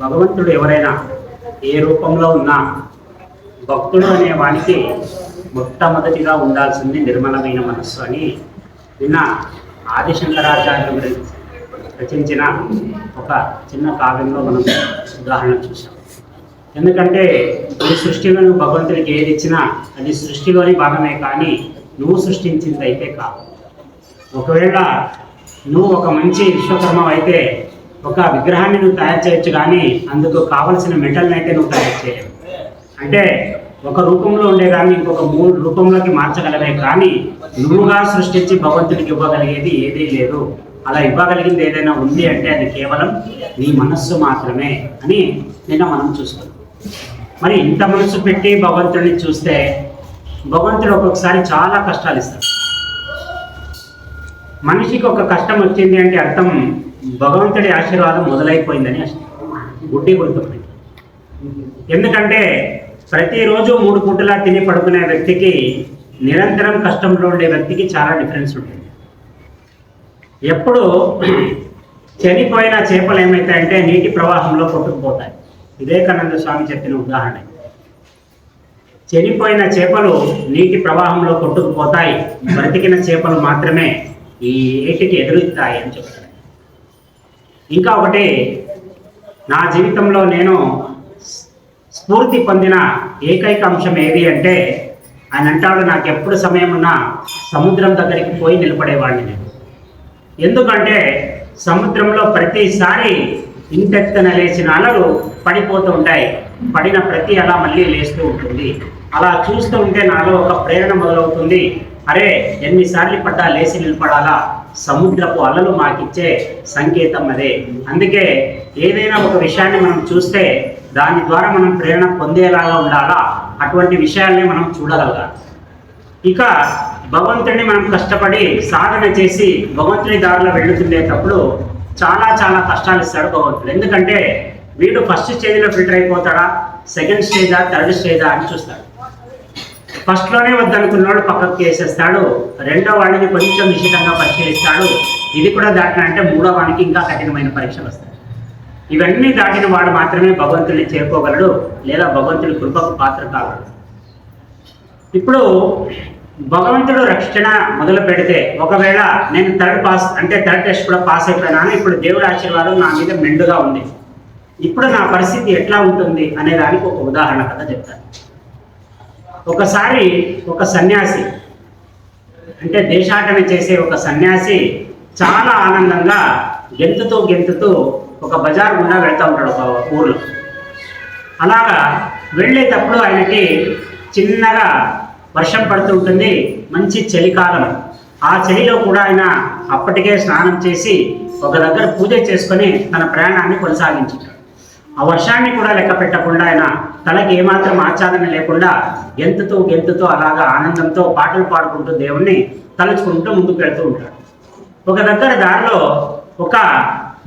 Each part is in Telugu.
భగవంతుడు ఎవరైనా ఏ రూపంలో ఉన్నా భక్తుడు అనే వానికి మొట్టమొదటిగా ఉండాల్సింది నిర్మలమైన మనస్సు అని నిన్న ఆదిశంకరాచార్యులు రచించిన ఒక చిన్న కావ్యంలో మనం ఉదాహరణ చూసాం. ఎందుకంటే ఈ సృష్టిలో నువ్వు భగవంతుడికి ఏది ఇచ్చినా అది సృష్టిలోని భాగమే, కానీ నువ్వు సృష్టించింది అయితే కాదు. ఒకవేళ నువ్వు ఒక మంచి విశ్వకర్మ అయితే ఒక విగ్రహాన్ని నువ్వు తయారు చేయొచ్చు, కానీ అందుకు కావలసిన మెటల్ని అయితే నువ్వు తయారు చేయలేవు. అంటే ఒక రూపంలో ఉండేదాన్ని ఇంకొక 3 రూపంలోకి మార్చగలవే, కానీ నువ్వుగా సృష్టించి భగవంతుడికి ఇవ్వగలిగేది ఏదీ లేదు. అలా ఇవ్వగలిగింది ఏదైనా ఉంది అంటే అది కేవలం నీ మనస్సు మాత్రమే అని నిన్న మనం చూస్తాం. మరి ఇంత మనసు పెట్టి భగవంతుడిని చూస్తే భగవంతుడు ఒక్కొక్కసారి చాలా కష్టాలు ఇస్తాడు. మనిషికి ఒక కష్టం వచ్చింది అంటే అర్థం భగవంతుడి ఆశీర్వాదం మొదలైపోయిందని గుడ్డి గుర్తుపోయింది. ఎందుకంటే ప్రతిరోజు 3 పూటలా తిని పడుకునే వ్యక్తికి నిరంతరం కష్టంలో ఉండే వ్యక్తికి చాలా డిఫరెన్స్ ఉంటుంది. ఎప్పుడు చనిపోయిన చేపలు ఏమవుతాయంటే నీటి ప్రవాహంలో కొట్టుకుపోతాయి. వివేకానంద స్వామి చెప్పిన ఉదాహరణ. చనిపోయిన చేపలు నీటి ప్రవాహంలో కొట్టుకుపోతాయి, బ్రతికిన చేపలు మాత్రమే ఈ ఏటికి ఎదురుతాయి అని చెప్తారు. ఇంకా ఒకటి, నా జీవితంలో నేను స్ఫూర్తి పొందిన ఏకైక అంశం ఏది అంటే ఆయన అంటాడు, నాకు ఎప్పుడు సమయం ఉన్నా సముద్రం దగ్గరికి పోయి నిలబడేవాడిని నేను. ఎందుకంటే సముద్రంలో ప్రతిసారి ఇంటెత్తన లేచిన అలలు పడిపోతూ ఉంటాయి, పడిన ప్రతి అల మళ్ళీ లేస్తూ ఉంటుంది. అలా చూస్తూ ఉంటే నాలో ఒక ప్రేరణ మొదలవుతుంది. అరే, ఎన్నిసార్లు పడ్డా లేచి నిలబడాలా, సముద్రపు అలలు మాకిచ్చే సంకేతం అదే. అందుకే ఏదైనా ఒక విషయాన్ని మనం చూస్తే దాని ద్వారా మనం ప్రేరణ పొందేలాగా ఉండాలా, అటువంటి విషయాల్ని మనం చూడగలగాలి. ఇక భగవంతుడిని మనం కష్టపడి సాధన చేసి భగవంతుని దారిలో వెళ్తుండేటప్పుడు చాలా చాలా కష్టాలు ఇస్తాడు భగవంతుడు. ఎందుకంటే వీడు ఫస్ట్ స్టేజ్లో ఫిల్టర్ అయిపోతాడా, సెకండ్ స్టేజా, థర్డ్ స్టేజా అని చూస్తాడు. ఫస్ట్లోనే వద్దనుకున్నవాడు పక్కకు వేసేస్తాడు, రెండో వాడిని కొంచెం నిశ్చితంగా పరిశీలిస్తాడు. ఇది కూడా దాటిన అంటే 3వ వాడికి ఇంకా కఠినమైన పరీక్షలు వస్తాయి. ఇవన్నీ దాటిన వాడు మాత్రమే భగవంతుడిని చేరుకోగలడు, లేదా భగవంతుడి కృపకు పాత్ర కాగలడు. ఇప్పుడు భగవంతుడు రక్షణ మొదలు పెడితే ఒకవేళ నేను థర్డ్ టెస్ట్ కూడా పాస్ అయిపోయినాను, ఇప్పుడు దేవుడి ఆశీర్వాదం నా మీద మెండుగా ఉంది, ఇప్పుడు నా పరిస్థితి ఎట్లా ఉంటుంది అనే దానికి ఒక ఉదాహరణ కథ చెప్తాను. ఒకసారి ఒక సన్యాసి, అంటే దేశాటన చేసే ఒక సన్యాసి చాలా ఆనందంగా గెంతుతూ ఒక బజార్ గుండా వెళ్తూ ఉంటాడు ఒక ఊర్లో. అలాగా వెళ్ళేటప్పుడు ఆయనకి చిన్నగా వర్షం పడుతూ ఉంటుంది, మంచి చలికాలం. ఆ చలిలో కూడా ఆయన అప్పటికే స్నానం చేసి ఒక దగ్గర పూజ చేసుకొని తన ప్రయాణాన్ని కొనసాగించాడు. ఆ వర్షాన్ని కూడా లెక్క పెట్టకుండా ఆయన తలకి ఏమాత్రం ఆచారణ లేకుండా గెంతుతూ అలాగా ఆనందంతో పాటలు పాడుకుంటూ దేవుణ్ణి తలుచుకుంటూ ముందుకు వెళ్తూ ఉంటాడు. ఒక దగ్గర దారిలో ఒక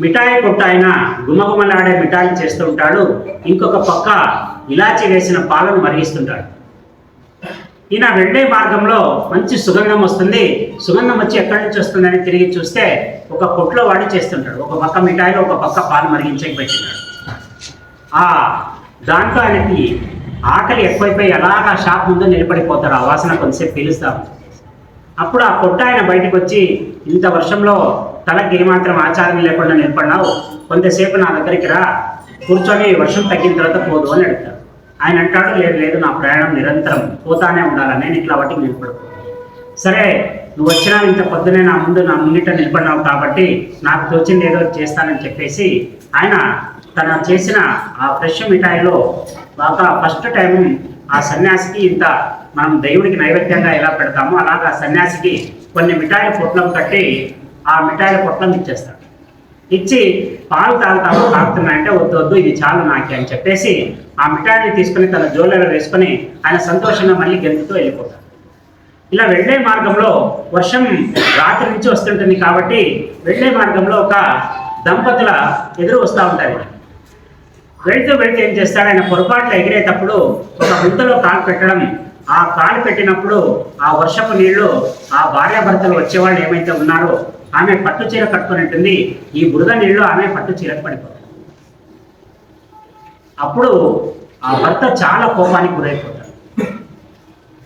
మిఠాయి కొట్టు ఆయన గుమగుమలాడే మిఠాయి చేస్తూ ఉంటాడు, ఇంకొక పక్క ఇలాచి వేసిన పాలను మరిగిస్తుంటాడు. ఈయన వెళ్ళే మార్గంలో మంచి సుగంధం వస్తుంది. సుగంధం వచ్చి ఎక్కడి నుంచి వస్తుందని తిరిగి చూస్తే ఒక కొట్లో వాడి చేస్తుంటాడు. ఒక పక్క మిఠాయిలో ఒక పక్క పాలు మరిగించకి పెట్టినాడు. దాంట్లో ఆయనకి ఆకలి ఎక్కువైపోయి అలాగా షాప్ ముందు నిలబడిపోతాడు. ఆ వాసన కొంతసేపు పీలుస్తాము. అప్పుడు ఆ కొట్ట ఆయన బయటకు వచ్చి, ఇంత వర్షంలో తలకి ఏమాత్రం ఆచారం లేకుండా నిలబడినావు, కొంతసేపు నా దగ్గరికి రా, కూర్చొని వర్షం తగ్గిన తర్వాత పోదు అని అడుగుతాడు. ఆయన అంటాడు, లేదు నా ప్రయాణం నిరంతరం పోతానే ఉండాలి, నేను ఇట్లా వాటికి నిలబడతాను. సరే, నువ్వు వచ్చినా ఇంత పొద్దునే నా ముంగిట నిలబడినావు కాబట్టి నాకు తోచింది ఏదో చేస్తానని చెప్పేసి ఆయన తన చేసిన ఆ ఫ్రెష్ మిఠాయిలో బాగా ఫస్ట్ టైం ఆ సన్యాసికి ఇంత మనం దేవుడికి నైవేద్యంగా ఎలా పెడతామో అలాగా సన్యాసికి కొన్ని మిఠాయిల పొట్లం కట్టి ఆ మిఠాయిల పొట్లం ఇచ్చేస్తాడు. ఇచ్చి పాలు తాగుతున్నాయంటే వద్దు ఇది చాలు నాకే అని చెప్పేసి ఆ మిఠాయిని తీసుకుని తన జోలలో వేసుకొని ఆయన సంతోషంగా మళ్ళీ గెంతుతూ వెళ్ళిపోతాడు. ఇలా వెళ్ళే మార్గంలో వర్షం రాత్రి నుంచి వస్తుంటుంది కాబట్టి వెళ్ళే మార్గంలో ఒక దంపతుల ఎదురు వస్తూ ఉంటారు. వెళ్తూ ఏం చేస్తాడు, ఆయన పొరపాట్లు ఎగిరేటప్పుడు ఒక గుంతలో కాలు పెట్టడం, ఆ కాలు పెట్టినప్పుడు ఆ వర్షపు నీళ్లు ఆ భార్యాభర్తలు వచ్చేవాళ్ళు ఏమైతే ఉన్నారో ఆమె పట్టు చీర కట్టుకుని ఉంటుంది, ఈ బురద నీళ్ళు ఆమె పట్టు చీరకు పడిపోతుంది. అప్పుడు ఆ భర్త చాలా కోపానికి గురైపోతాడు.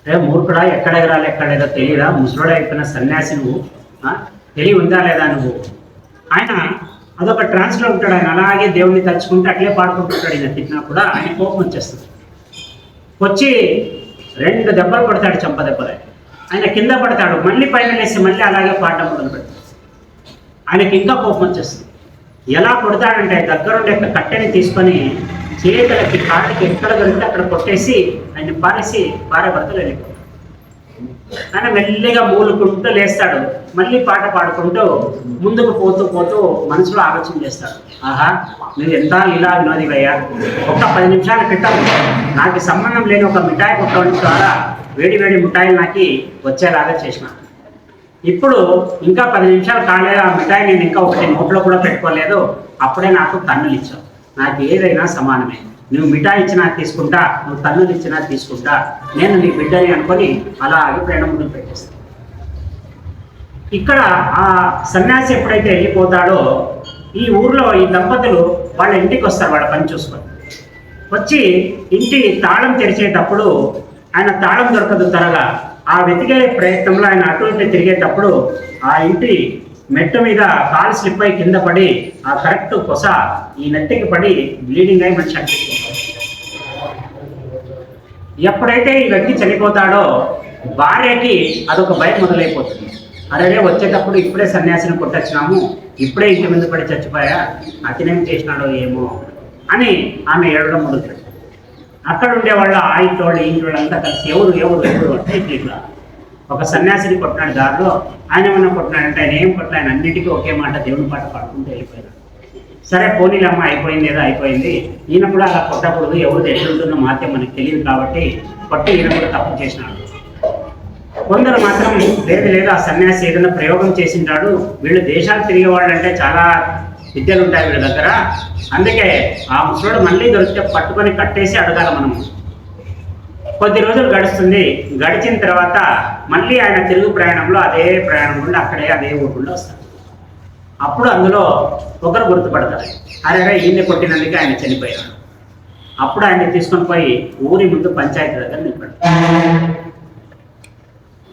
రే మూర్ఖుడా, ఎక్కడ ఎగరాలి ఎక్కడేదో తెలియదా, ముసలుడు అయిపోయిన సన్యాసి నువ్వు, తెలివి ఉందా లేదా నువ్వు. ఆయన అదొక ట్రాన్స్లో ఉంటాడు. ఆయన అలాగే దేవుడిని తలుచుకుంటే అట్లే పాడుకుంటుంటాడు. ఈయన తిట్టినా కూడా ఆయన కోపం వచ్చేస్తుంది. వచ్చి 2 దెబ్బలు పడతాడు, చెంప దెబ్బలు. ఆయన కింద పడతాడు, మళ్ళీ పైన లేసి మళ్ళీ అలాగే పాడడం మొదలు పెడతాడు. ఆయనకి ఇంకా కోపం వచ్చేస్తుంది. ఎలా కొడతాడంటే దగ్గరుండే కట్టెని తీసుకొని చేతులకి కాళ్ళకి ఎక్కడ దొరికితే అక్కడ కొట్టేసి ఆయన పారేసి భార్య భర్తలు వెళ్ళిపోతాడు. ఆయన మెల్లిగా మూలుకుంటూ లేస్తాడు, మళ్ళీ పాట పాడుకుంటూ ముందుకు పోతూ పోతూ మనసులో ఆలోచన చేస్తాడు. ఆహా, నువ్వు ఎంత ఇలా వినోదివయ్యా, ఒక 10 నిమిషాల క్రితం నాకు సంబంధం లేని ఒక మిఠాయి కొట్టడం ద్వారా వేడి వేడి మిఠాయిలు నాకు వచ్చేలాగా చేసిన. ఇప్పుడు ఇంకా 10 నిమిషాలు కాలేదు, ఆ మిఠాయి నేను ఇంకా ఒకటి నోట్లో కూడా పెట్టుకోలేదు, అప్పుడే నాకు తన్నులు ఇచ్చావు. నాకు ఏదైనా సమానమే, నువ్వు మిఠాయి ఇచ్చినా తీసుకుంటా, నువ్వు తన్నులు ఇచ్చినా తీసుకుంటా, నేను నీ బిడ్డని అనుకొని అలాగే ప్రేమను పెట్టేస్తాను. ఇక్కడ ఆ సన్యాసి ఎప్పుడైతే వెళ్ళిపోతాడో ఈ ఊర్లో ఈ దంపతులు వాళ్ళ ఇంటికి వస్తారు, వాళ్ళ పని చూసుకొని. వచ్చి ఇంటి తాళం తెరిచేటప్పుడు ఆయన తాళం దొరకదు త్వరగా. ఆ వెతికే ప్రయత్నంలో ఆయన అటు ఇటు తిరిగేటప్పుడు ఆ ఇంటి మెట్టు మీద కాలు స్లిప్ అయి కింద పడి ఆ కరెక్ట్ కొస ఈ నెత్తికి పడి బ్లీడింగ్ అయి మనిషి చనిపోతాడు. ఎప్పుడైతే ఈ వ్యక్తి చనిపోతాడో భార్యకి అదొక భయం మొదలైపోతుంది. అరే వచ్చేటప్పుడు ఇప్పుడే సన్యాసిని కొట్టొచ్చినాము, ఇప్పుడే ఇంటి మీద పడి చచ్చిపోయా, అతనేం చేసినాడో ఏమో అని ఆమె ఏడవడం మొదలుపెట్టారు. అక్కడ ఉండే వాళ్ళ ఆ ఇంటోళ్ళు ఈ ఇంటోళ్ళు అంతా కలిసి ఎవరు ఎవరు ఎవరు అంటే ఇట్లా ఒక సన్యాసిని కొట్టినాడు దారిలో, ఆయన ఏమన్నా కొట్టినాడంటే ఆయన ఏం కొట్టిన, ఆయన అన్నిటికీ ఒకే మాట దేవుని పాట పాడుకుంటూ వెళ్ళిపోయినాడు. సరే పోనీలమ్మ, అయిపోయింది ఏదో అయిపోయింది, ఈయన కూడా అలా కొట్టకూడదు, ఎవరు ఎట్లుంటుందో మాత్రం మనకు తెలియదు కాబట్టి కొట్టి ఈయన కూడా తప్పు చేసినాడు. కొందరు మాత్రం లేదు లేదు ఆ సన్యాసి ఏదైనా ప్రయోగం చేసింటాడు, వీళ్ళు దేశాలు తిరిగేవాళ్ళు అంటే చాలా విద్యలు ఉంటాయి వీళ్ళ దగ్గర, అందుకే ఆ ముసలోడు మళ్ళీ దొరికితే పట్టుకొని కట్టేసి అడగాలి మనము. కొద్ది రోజులు గడుస్తుంది, గడిచిన తర్వాత మళ్ళీ ఆయన తిరుగు ప్రయాణంలో అదే ప్రయాణం ఉండి అక్కడే అదే ఊరుకుండా వస్తారు. అప్పుడు అందులో ఒకరు గుర్తుపడతారు, అరే ఈయన్ని కొట్టినందుకే ఆయన చనిపోయాడు. అప్పుడు ఆయన్ని తీసుకొని పోయి ఊరి ముందు పంచాయతీ దగ్గర నిలబడతారు.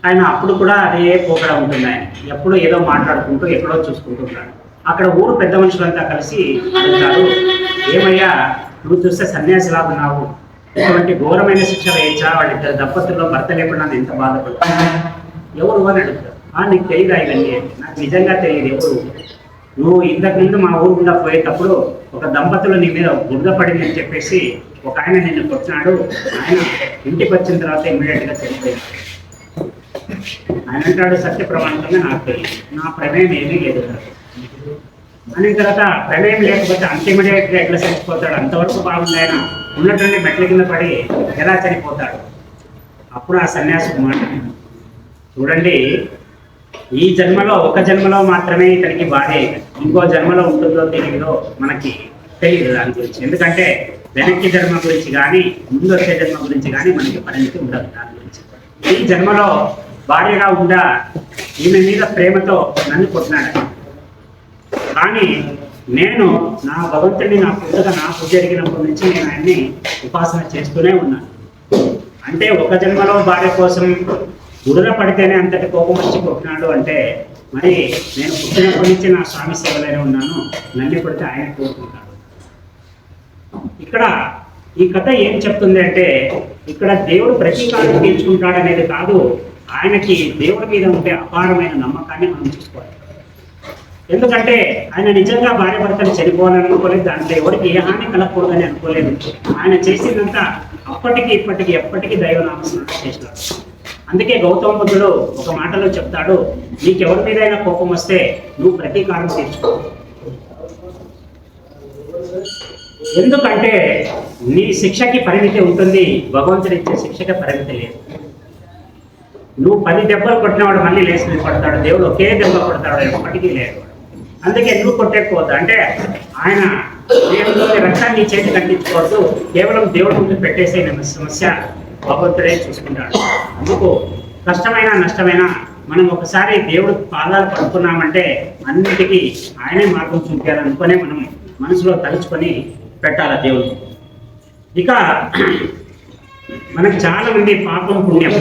ఆయన అప్పుడు కూడా అదే పోకడ ఉంటుంది, ఆయన ఎప్పుడు ఏదో మాట్లాడుకుంటూ ఎక్కడో చూసుకుంటూ ఉంటాడు. అక్కడ ఊరు పెద్ద మనుషులంతా కలిసి అడుగుతారు, ఏమయ్యా నువ్వు చూస్తే సన్యాసిలా ఉన్నావు, ఇటువంటి ఘోరమైన శిక్ష వేయించా, వాళ్ళిద్దరు దంపతుల్లో భర్త లేకుండా ఎంత బాధపడతావు, ఎవరు అని అడుగుతారు. నీకు తెలియదా ఇవన్నీ? నాకు నిజంగా తెలియదు ఎవరు. నువ్వు ఇంతకు ముందు మా ఊరు గుండా పోయేటప్పుడు ఒక దంపతులు నీ మీద బురద పడింది అని చెప్పేసి ఒక ఆయన నిన్ను కొట్టినాడు, ఆయన ఇంటికి వచ్చిన తర్వాత ఇమ్మీడియట్గా చనిపోయాడు. ఆయన అంటాడు సత్య ప్రమాణంగా నాకు తెలియదు, నా ప్రమేయం ఏమీ లేదు అని. తర్వాత ప్రమేయం లేకపోతే అంత ఇమీడియట్గా ఎట్లా చనిపోతాడు? అంతవరకు బాగుంది, ఆయన ఉన్నటువంటి మెట్ల కింద పడి ఎలా చనిపోతాడు? అప్పుడు ఆ సన్యాసి మాట, చూడండి ఈ జన్మలో ఒక జన్మలో మాత్రమే ఇతనికి భార్య, ఇంకో జన్మలో ఉంటుందో తెలియదో మనకి తెలియదు దాని గురించి. ఎందుకంటే వెనక్కి జన్మ గురించి కానీ ముందు వచ్చే జన్మ గురించి కానీ మనకి పరిణితి ఉండదు దాని గురించి. ఈ జన్మలో భార్యగా ఉండా ఈమె మీద ప్రేమతో నన్ను కొట్టినాడు, కానీ నేను నా భగవంతుడిని నా పుట్టుక నాకు జరిగినప్పటి నుంచి నేను ఆయన్ని ఉపాసన చేస్తూనే ఉన్నాను. అంటే ఒక జన్మలో భార్య కోసం బురద పడితేనే అంతటి కోపం వచ్చి కొట్టినాడు అంటే, మరి నేను పుట్టినప్పటి నుంచి నా స్వామి సేవలోనే ఉన్నాను, నన్ను పడితే ఆయన కోరుకుంటాడు. ఇక్కడ ఈ కథ ఏం చెప్తుంది అంటే, ఇక్కడ దేవుడు ప్రతీకారం తీర్చుకుంటాడు అనేది కాదు, ఆయనకి దేవుడి మీద ఉండే అపారమైన నమ్మకాన్ని మనం చూసుకోవాలి. ఎందుకంటే ఆయన నిజంగా భార్య భర్తలు చనిపోవాలని అనుకోలేదు, దాంట్లో ఎవరికి ఏ హాని కలగకూడదని అనుకోలేదు. ఆయన చేసిందంతా అప్పటికి ఇప్పటికి ఎప్పటికీ దైవనామస్మరణ చేసినాడు. అందుకే గౌతమ బుద్ధుడు ఒక మాటలో చెప్తాడు, నీకెవరి మీదైనా కోపం వస్తే నువ్వు ప్రతీకారం తీర్చుకో. ఎందుకంటే నీ శిక్షకి పరిమితి ఉంటుంది, భగవంతుడి ఇచ్చే శిక్షకి పరిమితి లేదు. నువ్వు 10 దెబ్బలు కొట్టినవాడు మళ్ళీ లేచి పడతాడు, దేవుడు ఒకే దెబ్బ కొడతాడు, ఎప్పటికీ లేడు. అందుకే నువ్వు కొట్టకపోవద్దు. అంటే ఆయన దేవుడి రక్తాన్ని చేతి కట్టించుకోవద్దు, కేవలం దేవుడి ముందు పెట్టేసే సమస్య భగవంతుడే చూసుకుంటాడు. అందుకు కష్టమైన నష్టమైన మనం ఒకసారి దేవుడు పాదాలు పడుకున్నామంటే అన్నిటికీ ఆయనే మార్గం చూపించాలనుకునే మనం మనసులో తలుచుకొని పెట్టాలి దేవుడు. ఇక మనకు చాలా మంది పాపం పుణ్యం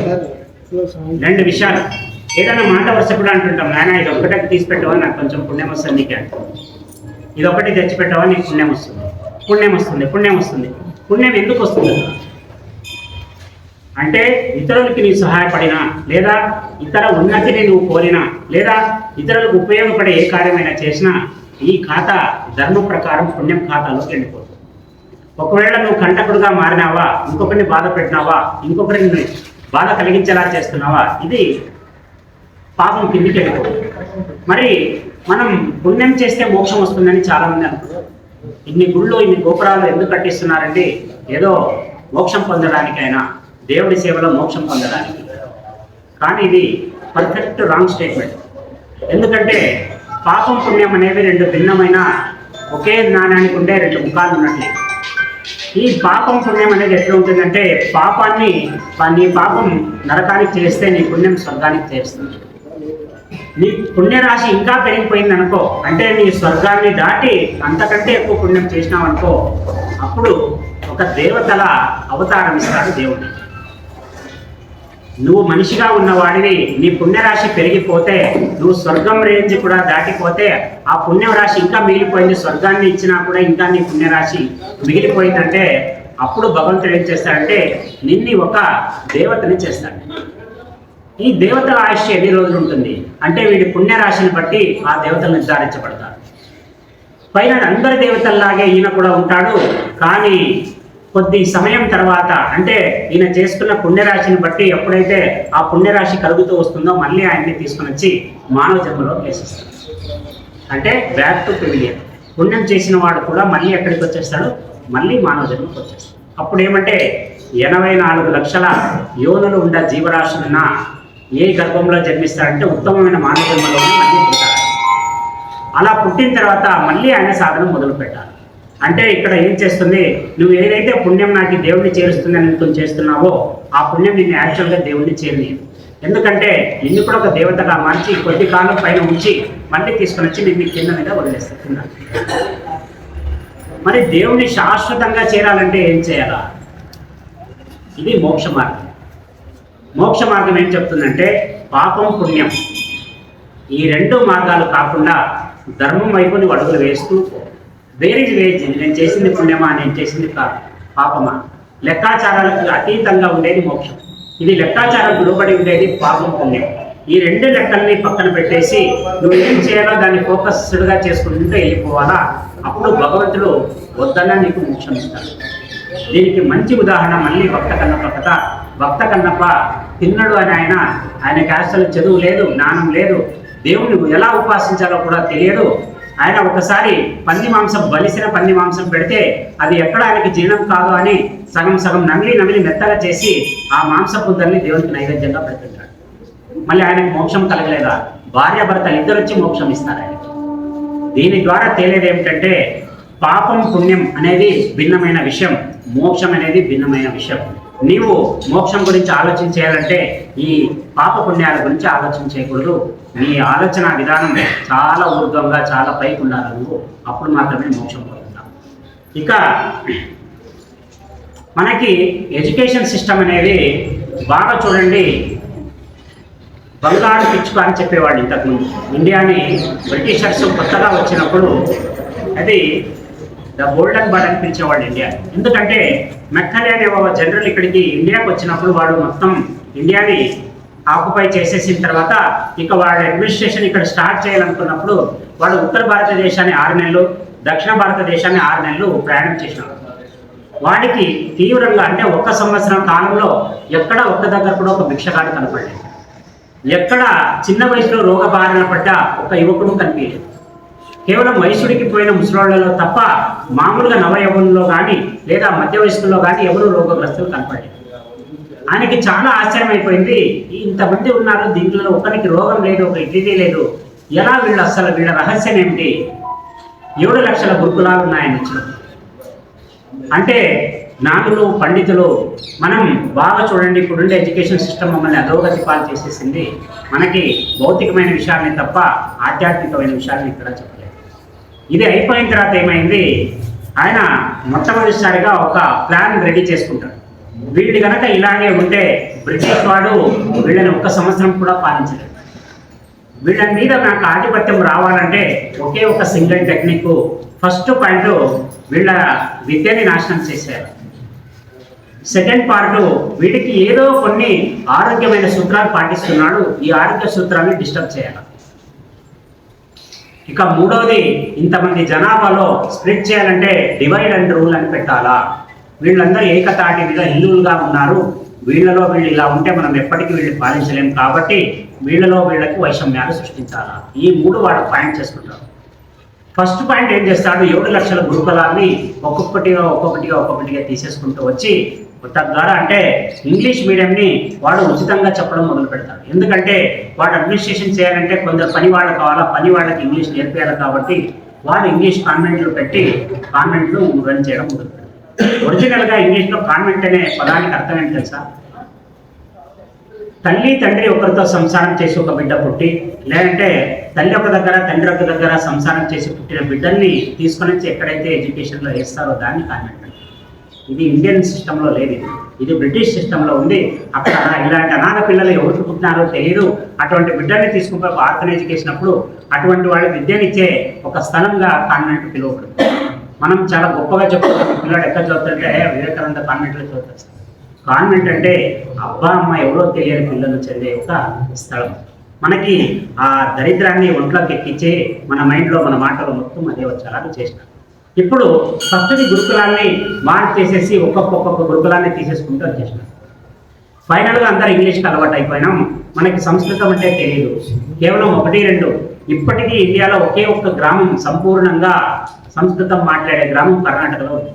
రెండు విషయాలు. ఏదైనా మాట వరుస కూడా అంటుంటాం, నాయన ఇది ఒక్కటే తీసి పెట్టవా నాకు కొంచెం పుణ్యం వస్తుంది, నీకే ఇది ఒకటి తెచ్చిపెట్టవా నీకు పుణ్యం వస్తుంది, పుణ్యం వస్తుంది, పుణ్యం వస్తుంది. పుణ్యం ఎందుకు వస్తుంది అంటే ఇతరులకి నీ సహాయపడినా, లేదా ఇతర ఉన్నతిని నువ్వు కోరినా, లేదా ఇతరులకు ఉపయోగపడే ఏ కార్యమైనా చేసినా ఈ ఖాతా ధర్మం ప్రకారం పుణ్యం ఖాతాలోకి వెళ్ళిపోతుంది. ఒకవేళ నువ్వు కంటకుడుగా మారినావా, ఇంకొకరిని బాధ పెట్టినావా, ఇంకొకరిని బాధ కలిగించేలా చేస్తున్నావా, ఇది పాపం కిందికి వెళ్ళిపోతుంది. మరి మనం పుణ్యం చేస్తే మోక్షం వస్తుందని చాలామంది అనుకుంటారు. ఇన్ని గుళ్ళు ఇన్ని గోపురాలు ఎందుకు కట్టిస్తున్నారండి? ఏదో మోక్షం పొందడానికైనా, దేవుడి సేవలో మోక్షం పొందడానికి. కానీ ఇది పర్ఫెక్ట్ రాంగ్ స్టేట్మెంట్. ఎందుకంటే పాపం పుణ్యం అనేవి రెండు భిన్నమైన ఒకే నాణ్యానికి ఉండే రెండు ముఖాలు ఉన్నట్లే. ఈ పాపం పుణ్యం అనేది ఎట్లా ఉంటుందంటే, నీ పాపం నరకానికి చేస్తే నీ పుణ్యం స్వర్గానికి చేస్తుంది. నీ పుణ్యరాశి ఇంకా పెరిగిపోయింది అనుకో, అంటే నీ స్వర్గాన్ని దాటి అంతకంటే ఎక్కువ పుణ్యం చేసినావు అనుకో, అప్పుడు ఒక దేవతల అవతారం ఇస్తాడు దేవుడు. నువ్వు మనిషిగా ఉన్నవాడివి, నీ పుణ్యరాశి పెరిగిపోతే, నువ్వు స్వర్గం రేంజ్ కూడా దాటిపోతే, ఆ పుణ్యరాశి ఇంకా మిగిలిపోయింది, స్వర్గాన్ని ఇచ్చినా కూడా ఇంకా నీ పుణ్యరాశి మిగిలిపోయిందంటే, అప్పుడు భగవంతుడు ఏం చేస్తాడంటే నిన్ని ఒక దేవతని చేస్తాడు. ఈ దేవతల ఆయుష్యం ఎన్ని రోజులు ఉంటుంది అంటే వీడి పుణ్యరాశిని బట్టి ఆ దేవతలు నిర్ధారించబడతారు. పైన అందరి దేవతల్లాగే ఈయన కూడా ఉంటాడు. కానీ కొద్ది సమయం తర్వాత, అంటే ఈయన చేసుకున్న పుణ్యరాశిని బట్టి ఎప్పుడైతే ఆ పుణ్యరాశి కలుగుతూ వస్తుందో మళ్ళీ ఆయన్ని తీసుకుని వచ్చి మానవ జన్మలో వేసేస్తాడు. అంటే బ్యాక్ టు పివిలియన్. పుణ్యం చేసిన వాడు కూడా మళ్ళీ ఎక్కడికి వచ్చేస్తాడు? మళ్ళీ మానవ జన్మకు వచ్చేస్తాడు. అప్పుడు ఏమంటే 84 లక్షల యోనులు ఉన్న జీవరాశులున్న ఏ గర్భంలో జన్మిస్తాడంటే ఉత్తమమైన మానవ జన్మలోనే మళ్ళీ పుట్టాడు. అలా పుట్టిన తర్వాత మళ్ళీ ఆయన సాధన మొదలు పెట్టాలి. అంటే ఇక్కడ ఏం చేస్తుంది, నువ్వు ఏదైతే పుణ్యం నాకు దేవుడిని చేరుస్తుందని అనుకుని చేస్తున్నావో ఆ పుణ్యం నిన్ను యాక్చువల్గా దేవుడిని చేరనీయదు. ఎందుకంటే నిన్ను కూడా ఒక దేవతగా మార్చి కొద్ది కాలం పైన ఉంచి మళ్ళీ తీసుకుని వచ్చి నిన్ను కింద మీద వదిలేస్తుంది. మరి దేవుడిని శాశ్వతంగా చేరాలంటే ఏం చేయాలా? ఇది మోక్ష మార్గం. మోక్ష మార్గం ఏం చెప్తుందంటే పాపం పుణ్యం ఈ రెండు మార్గాలు కాకుండా ధర్మం వైపు నువ్వు అడుగులు వేస్తూ, వేరేది వేసి నేను చేసింది పుణ్యమా, నేను చేసింది పాపమా, లెక్కాచారాలకు అతీతంగా ఉండేది మోక్షం. ఇది లెక్కాచారాలకు లోబడి ఉండేది పాపం పుణ్యం. ఈ రెండు లెక్కల్ని పక్కన పెట్టేసి నువ్వు ఏం చేయాలో దాన్ని ఫోకస్డ్గా చేసుకుంటూ వెళ్ళిపోవాలా. అప్పుడు భగవంతుడు వద్దన్నా నీకు మోక్షం ఇస్తాడు. దీనికి మంచి ఉదాహరణ మళ్ళీ భక్త కన్నప్ప కథ. భక్త కన్నప్ప తిన్నడు అని ఆయనకి అసలు చదువు లేదు, జ్ఞానం లేదు, దేవుని ఎలా ఉపాసించాలో కూడా తెలియదు. ఆయన ఒకసారి బలిసిన పంది మాంసం పెడితే అది ఎక్కడ ఆయనకి జీర్ణం కాదు అని సగం సగం నమిలి మెత్తగా చేసి ఆ మాంసపుద్దల్ని దేవునికి నైవేద్యంగా పెడుతుంటాడు. మళ్ళీ ఆయనకు మోక్షం కలగలేదా? భార్యాభర్తలు ఇద్దరు వచ్చి మోక్షం ఇస్తారు ఆయనకి. దీని ద్వారా తేలేది ఏమిటంటే పాపం పుణ్యం అనేది భిన్నమైన విషయం, మోక్షం అనేది భిన్నమైన విషయం. నీవు మోక్షం గురించి ఆలోచన చేయాలంటే ఈ పాప పుణ్యాల గురించి ఆలోచన చేయకూడదు. నీ ఆలోచన విధానం చాలా ఊర్ధ్వంగా, చాలా పైకి ఉండాలి నువ్వు. అప్పుడు మాత్రమే మోక్షం పొందుతాం. ఇక మనకి ఎడ్యుకేషన్ సిస్టమ్ అనేది బాగా చూడండి, బంగారు పిచ్చుక అని చెప్పేవాళ్ళు ఇంతకుముందు. ఇండియాని బ్రిటిషర్స్ కొత్తగా వచ్చినప్పుడు అది ద గోల్డెన్ బర్డ్ అని పిలిచేవాళ్ళు ఇండియా. ఎందుకంటే మెక్కలే అనే జనరల్ ఇక్కడికి ఇండియాకి వచ్చినప్పుడు వాడు మొత్తం ఇండియాని ఆక్యుపై చేసేసిన తర్వాత ఇక వాళ్ళ అడ్మినిస్ట్రేషన్ ఇక్కడ స్టార్ట్ చేయాలనుకున్నప్పుడు వాడు ఉత్తర భారతదేశాన్ని 6 నెలలు, దక్షిణ భారతదేశాన్ని 6 నెలలు ప్రయాణం చేసినాడు. వాడికి తీవ్రంగా అంటే 1 సంవత్సరం కాలంలో ఎక్కడ ఒక్క దగ్గర కూడా ఒక భిక్షగాడు కనపడలేదు. ఎక్కడ చిన్న వయసులో రోగ బారిన పడ్డ ఒక యువకుడు కనిపించలేదు. కేవలం వయసుడికి పోయిన ముసలోళ్లలో తప్ప మామూలుగా నవయవనంలో కానీ లేదా మధ్య వయస్సులో కానీ ఎవరు రోగగ్రస్తులు కనపడలేదు. ఆయనకి చాలా ఆశ్చర్యం అయిపోయింది. ఇంతమంది ఉన్నారు, దీంట్లో ఒకరికి రోగం లేదు, ఒక ఇడ్లీ లేదు, ఎలా వీళ్ళ రహస్యం ఏమిటి? 7 లక్షల గురుకులాలు ఉన్నాయని వచ్చినప్పుడు. అంటే జ్ఞానులు పండితులు మనం బాగా చూడండి, ఇప్పుడుండే ఎడ్యుకేషన్ సిస్టమ్ మమ్మల్ని అధోగతి పాలు చేసేసింది. మనకి భౌతికమైన విషయాల్ని తప్ప ఆధ్యాత్మికమైన విషయాల్ని ఇక్కడ చెప్పలేదు. ఇది అయిపోయిన తర్వాత ఏమైంది, ఆయన మొట్టమొదటిసారిగా ఒక ప్లాన్ రెడీ చేసుకుంటాడు. వీళ్ళు కనుక ఇలాగే ఉంటే బ్రిటిష్ వాడు వీళ్ళని 1 సంవత్సరం కూడా పాలించలేదు. వీళ్ళ మీద నాకు ఆధిపత్యం రావాలంటే ఒకే ఒక సింగిల్ టెక్నిక్. ఫస్ట్ పాయింట్, వీళ్ళ విద్యని నాశనం చేశారు. సెకండ్ పార్ట్, వీటికి ఏదో కొన్ని ఆరోగ్యమైన సూత్రాలు పాటిస్తున్నాడు, ఈ ఆరోగ్య సూత్రాన్ని డిస్టర్బ్ చేయాలి. ఇక మూడవది, ఇంతమంది జనాభాలో స్ప్లిట్ చేయాలంటే డివైడ్ అండ్ రూల్ అని పెట్టాలా. వీళ్ళందరూ ఏకతాటి మీద హిందువులుగా ఉన్నారు, వీళ్ళలో వీళ్ళు ఇలా ఉంటే మనం ఎప్పటికీ వీళ్ళు పాలించలేము, కాబట్టి వీళ్ళలో వీళ్ళకి వైషమ్యాలు సృష్టించాలా. ఈ 3 వాడు పాయింట్ చేసుకుంటారు. ఫస్ట్ పాయింట్ ఏం చేస్తాడు, 7 లక్షల గురుకులాన్ని ఒక్కొక్కటిగా తీసేసుకుంటూ వచ్చి తద్వారా అంటే ఇంగ్లీష్ మీడియంని వాడు ఉచితంగా చెప్పడం మొదలు పెడతాడు. ఎందుకంటే వాడు అడ్మినిస్ట్రేషన్ చేయాలంటే కొందరు పని వాళ్ళు కావాలా, పని వాళ్ళకి ఇంగ్లీష్ నేర్పేయాలి, కాబట్టి వాడు ఇంగ్లీష్ కాన్వెంట్లు పెట్టి కాన్వెంట్లు రన్ చేయడం మొదలు పెడతాడు. ఒరిజినల్గా ఇంగ్లీష్లో కాన్వెంట్ అనే పదానికి అర్థం ఏంటి తెలుసా? తల్లి తండ్రి ఒకరితో సంసారం చేసి ఒక బిడ్డ పుట్టి, లేదంటే తల్లి ఒక దగ్గర తండ్రి ఒక దగ్గర సంసారం చేసి పుట్టిన బిడ్డల్ని తీసుకొని వచ్చి ఎక్కడైతే ఎడ్యుకేషన్లో వేస్తారో దాన్ని కాన్వెంట్. ఇది ఇండియన్ సిస్టంలో లేదు, ఇది బ్రిటిష్ సిస్టంలో ఉంది. అక్కడ ఇలాంటి అనాథ పిల్లలు ఎవరికి పుట్టినారో తెలియదు, అటువంటి బిడ్డల్ని తీసుకుని ఆర్ఫనేజ్ చేసినప్పుడు అటువంటి వాళ్ళ విద్యనిచ్చే ఒక స్థలంగా కాన్వెంట్ పిలువబడుతుంది. మనం చాలా గొప్పగా చెప్పుకుంటాం, పిల్లలు ఎక్కడ చదువుతుంటే వివేకానంద కాన్వెంట్లో చదువుతారు. కాన్వెంట్ అంటే అబ్బా అమ్మ ఎవరో తెలియని పిల్లలు చదివే ఒక స్థలం. మనకి ఆ దరిద్రాన్ని ఒంట్లోకి ఎక్కించి మన మైండ్లో మన మాటలు మొత్తం అదే వచ్చేలాగా చేసినారు. ఇప్పుడు ఫస్ట్ది గురుకులాన్ని మార్క్ చేసేసి ఒక్కొక్క గురుకులాన్ని తీసేసుకుంటూ వచ్చేసినాం. ఫైనల్గా అందరూ ఇంగ్లీష్కి అలవాటు అయిపోయినాం, మనకి సంస్కృతం అంటే తెలియదు. కేవలం 1-2 ఇప్పటికీ ఇండియాలో ఒకే ఒక్క గ్రామం సంపూర్ణంగా సంస్కృతం మాట్లాడే గ్రామం కర్ణాటకలో ఉంది.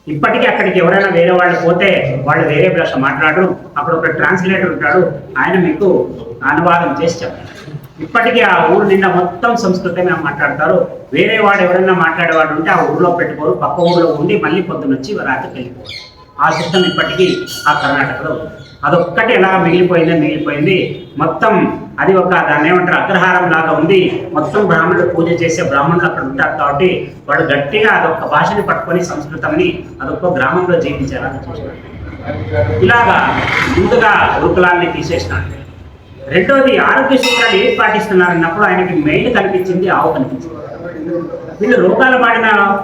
ఇప్పటికీ అక్కడికి ఎవరైనా వేరే వాళ్ళు పోతే వాళ్ళు వేరే భాష మాట్లాడరు, అక్కడ ఒక ట్రాన్స్లేటర్ ఉంటాడు, ఆయన మీకు అనువాదం చేసి చెప్తారు. ఇప్పటికీ ఆ ఊరు నిండా మొత్తం సంస్కృతమే మాట్లాడతారు. వేరే వాడు ఎవరైనా మాట్లాడేవాడు ఉంటే ఆ ఊళ్ళో పెట్టుకోరు, పక్క ఊళ్ళో ఉండి మళ్ళీ పొద్దునొచ్చి రాత్రికి వెళ్ళిపోవాలి. ఆ సిస్టమ్ ఇప్పటికీ ఆ కర్ణాటకలో అదొక్కటి ఎలా మిగిలిపోయింది మొత్తం. అది ఒక దాన్ని ఏమంటారు, అగ్రహారం లాగా ఉంది. మొత్తం బ్రాహ్మణులు పూజ చేసే బ్రాహ్మణులు అక్కడ ఉంటారు, కాబట్టి వాడు గట్టిగా అదొక్క భాషని పట్టుకొని సంస్కృతంని అదొక్క గ్రామంలో జీవించేలాగా చూసినాడు. ఇలాగా ముందుగా గురుకులాన్ని తీసేసినాడు. రెండోది, ఆరోగ్య సూత్రాలు ఏది పాటిస్తున్నారన్నప్పుడు ఆయనకి మెయిన్ కనిపించింది ఆవు కనిపించింది. వీళ్ళు రోగాలు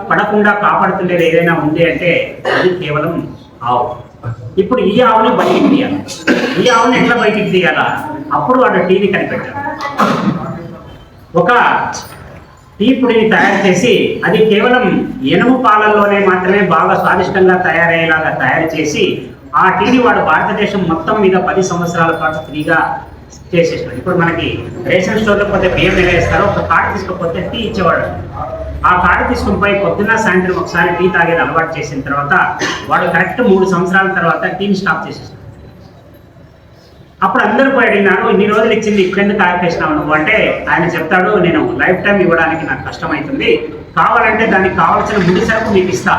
పడకుండా కాపాడుతుండేది ఏదైనా ఉంది అంటే అది కేవలం ఆవు. ఇప్పుడు ఈ ఆవుని బయటికి తీయాలి. ఈ ఆవుని ఎట్లా బయటికి తీయాలా? అప్పుడు వాడు టీని కనిపెట్టాడు. ఒక టీ పొడిని తయారు చేసి అది కేవలం ఎనుము పాలల్లోనే మాత్రమే బాగా స్వాదిష్టంగా తయారయ్యేలాగా తయారు చేసి ఆ టీని వాడు భారతదేశం మొత్తం మీద 10 సంవత్సరాల పాటు ఫ్రీగా చేసేసాడు. ఇప్పుడు మనకి రేషన్ స్టోర్లో పోతే బియ్యం నిలవేస్తారో, ఒక కార్డు తీసుకపోతే టీ ఇచ్చేవాడు. ఆ కార్డు తీసుకుని పోయి పొద్దున్న సాయంత్రం ఒకసారి టీ తాగేది అలవాటు చేసిన తర్వాత వాడు కరెక్ట్ 3 సంవత్సరాల తర్వాత టీని స్టాప్ చేసేసాడు. అప్పుడు అందరూ పోయి అడిగినారు, ఇన్ని రోజులు ఇచ్చింది ఇప్పుడెందుకు ఆపేసినావు నువ్వు అంటే ఆయన చెప్తాడు, నేను లైఫ్ టైం ఇవ్వడానికి నాకు కష్టమవుతుంది, కావాలంటే దానికి కావాల్సిన ముడి సరుకు మీకు ఇస్తా,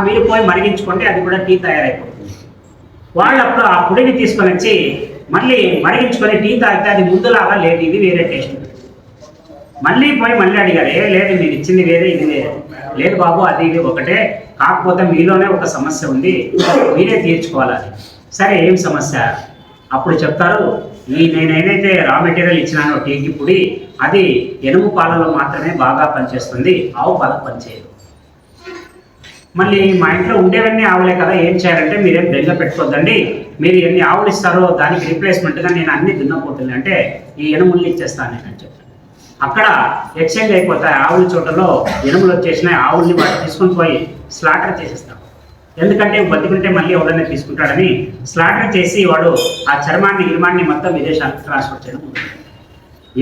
మీరు పోయి మరిగించుకుంటే అది కూడా టీ తయారైపోతుంది. వాళ్ళు అప్పుడు ఆ పొడిని తీసుకొని వచ్చి మళ్ళీ మరిగించుకొని టీ తాగితే అది ముందులాగా లేదు, ఇది వేరే టేస్ట్. మళ్ళీ అడిగారు, లేదు మీరు ఇచ్చింది వేరే ఇది వేరే. లేదు బాబు, అది ఇది ఒకటే, కాకపోతే మీలోనే ఒక సమస్య ఉంది, మీరే తీర్చుకోవాలి. సరే ఏం సమస్య? అప్పుడు చెప్తారు, నేనేదైతే రా మెటీరియల్ ఇచ్చినానో టీకి పొడి, అది ఎనుము పాలలో మాత్రమే బాగా పనిచేస్తుంది, ఆవు పాలకు పనిచేయదు. మళ్ళీ మా ఇంట్లో ఉండేవన్నీ ఆవులే కదా, ఏం చేయాలంటే మీరేం బెంగ పెట్టుకోవద్దండి, మీరు ఎన్ని ఆవులు ఇస్తారో దానికి రీప్లేస్మెంట్గా నేను అన్ని దున్నపోతుంది అంటే ఈ ఎనుముల్ని ఇచ్చేస్తాను నేను అని చెప్పాను. అక్కడ ఎక్స్చేంజ్ అయిపోతాయి. ఆవుల చోటలో ఎనుములు వచ్చేసినాయి, ఆవుల్ని వాటి తీసుకొని పోయి స్లాటర్ చేసేస్తాం. ఎందుకంటే బతికుంటే మళ్ళీ ఎవరైనా తీసుకుంటాడని స్లాటర్ చేసి వాడు ఆ చర్మాన్ని మొత్తం విదేశాలకు ట్రాన్స్ఫర్ చేయడం.